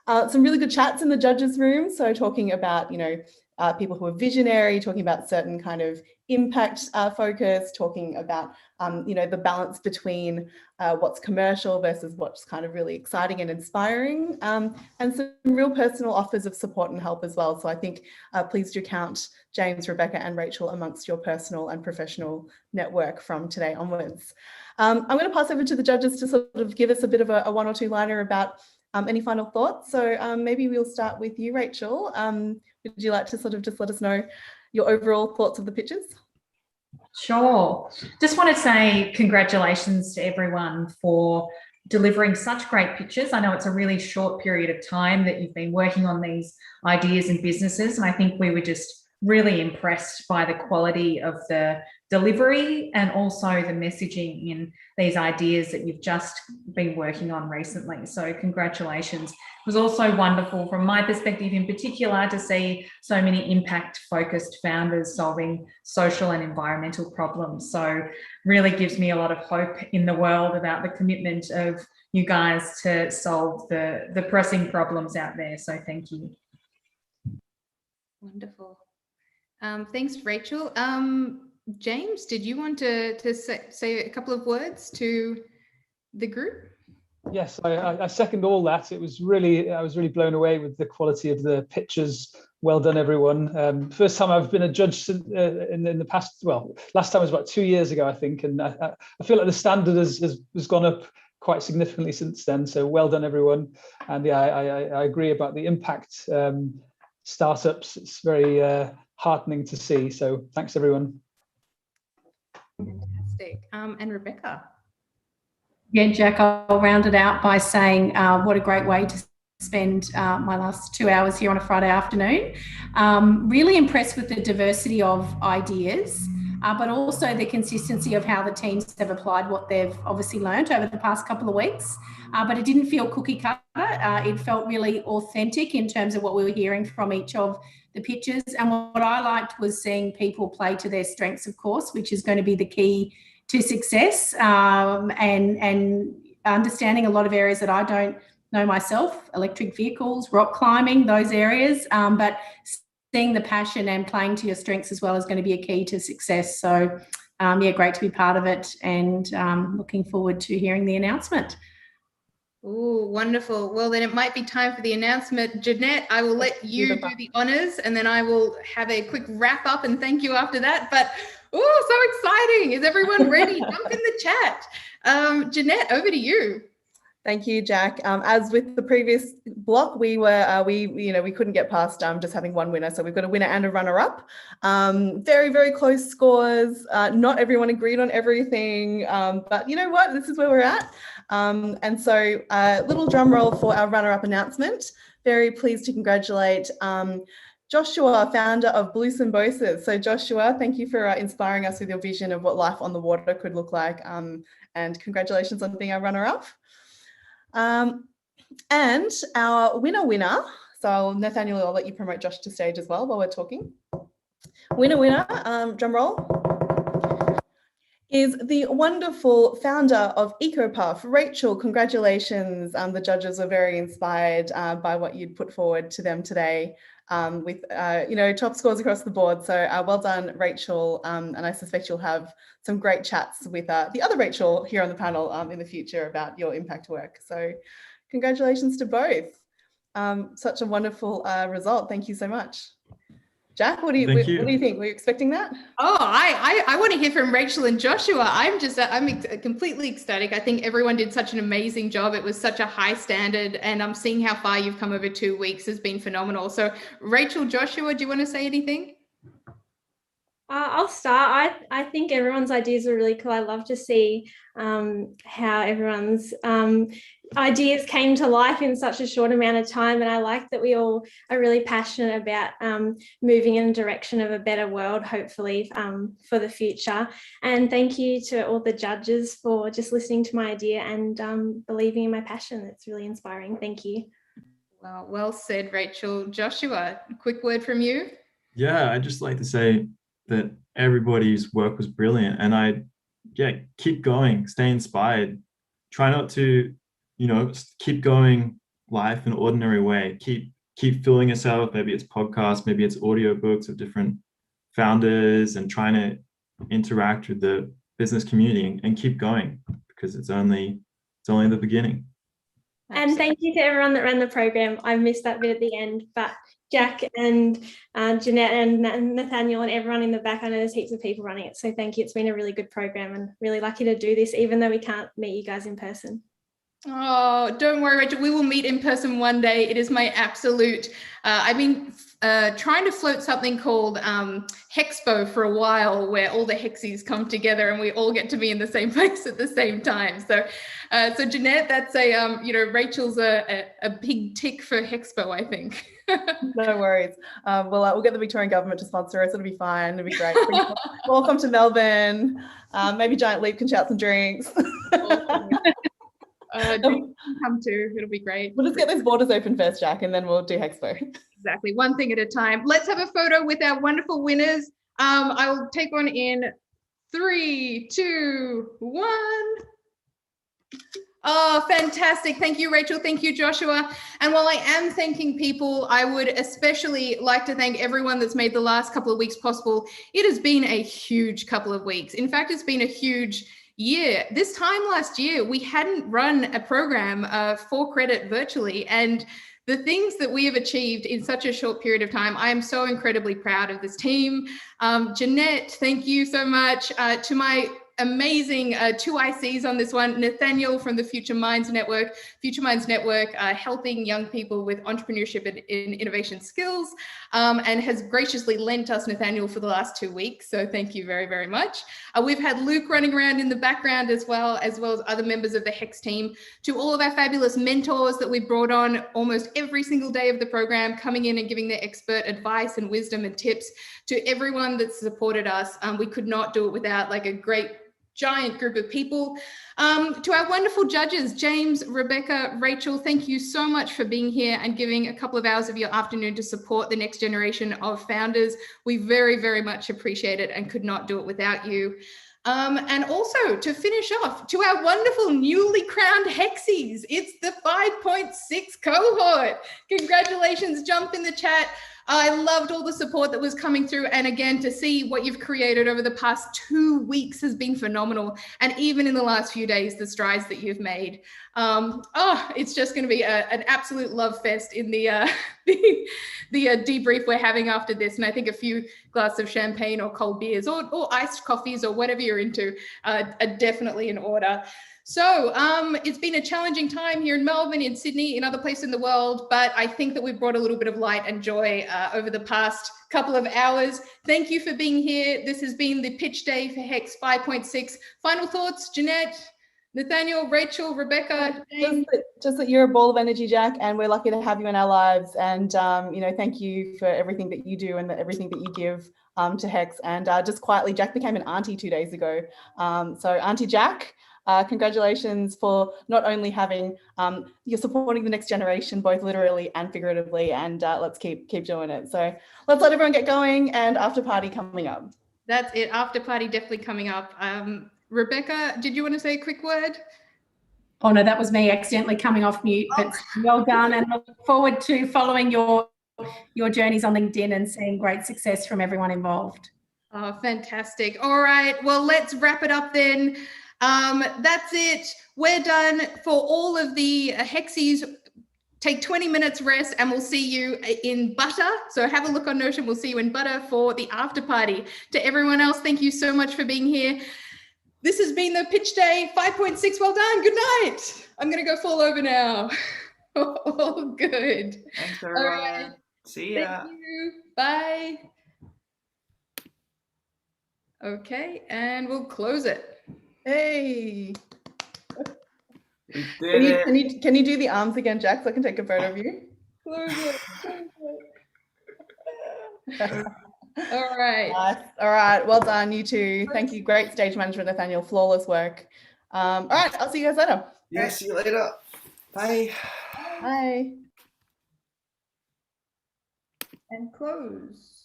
Some really good chats in the judges' room. So talking about, people who are visionary, talking about certain kind of impact focus, talking about, the balance between what's commercial versus what's kind of really exciting and inspiring, and some real personal offers of support and help as well. So I think please do count James, Rebecca and Rachel amongst your personal and professional network from today onwards. I'm going to pass over to the judges to sort of give us a bit of a 1 or 2 liner about any final thoughts. So maybe we'll start with you, Rachel. Would you like to sort of just let us know your overall thoughts of the pitches? Sure. Just want to say congratulations to everyone for delivering such great pitches. I know it's a really short period of time that you've been working on these ideas and businesses, and I think we were just really impressed by the quality of the delivery and also the messaging in these ideas that you've just been working on recently. So congratulations. It was also wonderful from my perspective in particular to see so many impact-focused founders solving social and environmental problems. So really gives me a lot of hope in the world about the commitment of you guys to solve the pressing problems out there. So thank you. Wonderful. Thanks, Rachel. James, did you want to say a couple of words to the group? Yes, I second all that. I was really blown away with the quality of the pitches. Well done, everyone. First time I've been a judge in the past, well, last time was about 2 years ago, I think. And I feel like the standard has gone up quite significantly since then. So well done, everyone. And yeah, I agree about the impact startups. It's very heartening to see. So thanks, everyone. Fantastic. And Rebecca? Yeah, Jack, I'll round it out by saying what a great way to spend my last 2 hours here on a Friday afternoon. Really impressed with the diversity of ideas, but also the consistency of how the teams have applied what they've obviously learned over the past couple of weeks. But it didn't feel cookie cutter. It felt really authentic in terms of what we were hearing from each of the pitches. And what I liked was seeing people play to their strengths, of course, which is going to be the key to success, and understanding a lot of areas that I don't know myself, electric vehicles, rock climbing, those areas, but seeing the passion and playing to your strengths as well is going to be a key to success. So yeah, great to be part of it, and looking forward to hearing the announcement. Oh, wonderful. Well, then it might be time for the announcement. Jeanette, I will let you do the honors, and then I will have a quick wrap up and thank you after that. But, oh, so exciting. Is everyone ready? Jump in the chat. Jeanette, over to you. Thank you, Jack. As with the previous block, we couldn't get past just having one winner. So we've got a winner and a runner-up. Very, very close scores. Not everyone agreed on everything, but you know what? This is where we're at. And so little drum roll for our runner-up announcement. Very pleased to congratulate Joshua, founder of Blue Symbiosis. So Joshua, thank you for inspiring us with your vision of what life on the water could look like. And congratulations on being our runner-up. And our winner, so Nathaniel, I'll let you promote Josh to stage as well while we're talking. Winner, drum roll, is the wonderful founder of EcoPuff, Rachel. Congratulations. The judges are very inspired by what you'd put forward to them today, with top scores across the board. So well done, Rachel. And I suspect you'll have some great chats with the other Rachel here on the panel in the future about your impact work. So congratulations to both. Such a wonderful result. Thank you so much. Jack, what do you think? Were you expecting that? Oh, I want to hear from Rachel and Joshua. I'm completely ecstatic. I think everyone did such an amazing job. It was such a high standard, and I'm seeing how far you've come over 2 weeks has been phenomenal. So Rachel, Joshua, do you want to say anything? I'll start. I think everyone's ideas are really cool. I love to see how everyone's ideas came to life in such a short amount of time. And I like that we all are really passionate about moving in the direction of a better world, hopefully, for the future. And thank you to all the judges for just listening to my idea and believing in my passion. It's really inspiring. Thank you. Well said, Rachel. Joshua, a quick word from you. Yeah, I'd just like to say that everybody's work was brilliant, and keep going, stay inspired, try not to keep going life in an ordinary way, keep filling yourself. Maybe it's podcasts, maybe it's audiobooks of different founders, and trying to interact with the business community and keep going, because it's only the beginning. And thank you to everyone that ran the program. I missed that bit at the end, but Jack and Jeanette and Nathaniel and everyone in the back, I know there's heaps of people running it. So thank you. It's been a really good program, and really lucky to do this, even though we can't meet you guys in person. Oh, don't worry, Rachel. We will meet in person one day. It is my absolute, I've been trying to float something called HEX5 for a while, where all the hexies come together and we all get to be in the same place at the same time. So Jeanette, that's Rachel's a big tick for HEX5, I think. No worries. We'll get the Victorian government to sponsor us. It'll be fine. It'll be great. Welcome to Melbourne. Maybe Giant Leap can shout some drinks. Come too. It'll be great. We'll just get those borders open first, Jack, and then we'll do HEX5. Exactly. One thing at a time. Let's have a photo with our wonderful winners. I will take one in 3, 2, 1. Oh, fantastic. Thank you, Rachel. Thank you, Joshua. And while I am thanking people, I would especially like to thank everyone that's made the last couple of weeks possible. It has been a huge couple of weeks. In fact, it's been a huge year. This time last year, we hadn't run a program for credit virtually. And the things that we have achieved in such a short period of time, I am so incredibly proud of this team. Jeanette, thank you so much. To my amazing 2 ICs on this one, Nathaniel from the Future Minds Network, helping young people with entrepreneurship and innovation skills, and has graciously lent us Nathaniel for the last 2 weeks. So thank you very, very much. We've had Luke running around in the background as well as other members of the HEX team. To all of our fabulous mentors that we've brought on almost every single day of the program, coming in and giving their expert advice and wisdom and tips. To everyone that's supported us, we could not do it without like a great giant group of people. To our wonderful judges, James, Rebecca, Rachel, thank you so much for being here and giving a couple of hours of your afternoon to support the next generation of founders. We very, very much appreciate it and could not do it without you. And also to finish off, to our wonderful newly crowned Hexies, it's the 5.6 cohort. Congratulations, jump in the chat. I loved all the support that was coming through. And again, to see what you've created over the past 2 weeks has been phenomenal. And even in the last few days, the strides that you've made. It's just going to be an absolute love fest in the debrief we're having after this. And I think a few glasses of champagne or cold beers or iced coffees or whatever you're into are definitely in order. So it's been a challenging time here in Melbourne, in Sydney, in other places in the world, but I think that we've brought a little bit of light and joy over the past couple of hours. Thank you for being here. This has been the pitch day for HEX 5.6. Final thoughts, Jeanette, Nathaniel, Rachel, Rebecca, Jane? Just that you're a ball of energy, Jack, and we're lucky to have you in our lives. And, thank you for everything that you do and everything that you give to HEX. And just quietly, Jack became an auntie 2 days ago. So Auntie Jack, congratulations for not only having, you're supporting the next generation, both literally and figuratively, and let's keep doing it. So let's let everyone get going, and after party coming up. That's it, after party definitely coming up. Rebecca, did you want to say a quick word? Oh no, that was me accidentally coming off mute, but well done, and look forward to following your journeys on LinkedIn and seeing great success from everyone involved. Oh, fantastic. All right, well, let's wrap it up then. That's it. We're done for all of the Hexies. Take 20 minutes rest and we'll see you in Butter. So have a look on Notion. We'll see you in Butter for the after party. To everyone else, thank you so much for being here. This has been the pitch day 5.6. Well done. Good night. I'm going to go fall over now. All good. Thanks, everyone. All right. See ya. Thank you. Bye. Okay, and we'll close it. Hey. We did it. Can you do the arms again, Jack, so I can take a photo of you? Close it. All right. Nice. All right. Well done, you two. Thank you. Great stage management, Nathaniel. Flawless work. All right. I'll see you guys later. Yeah, see you later. Bye. Bye. And close.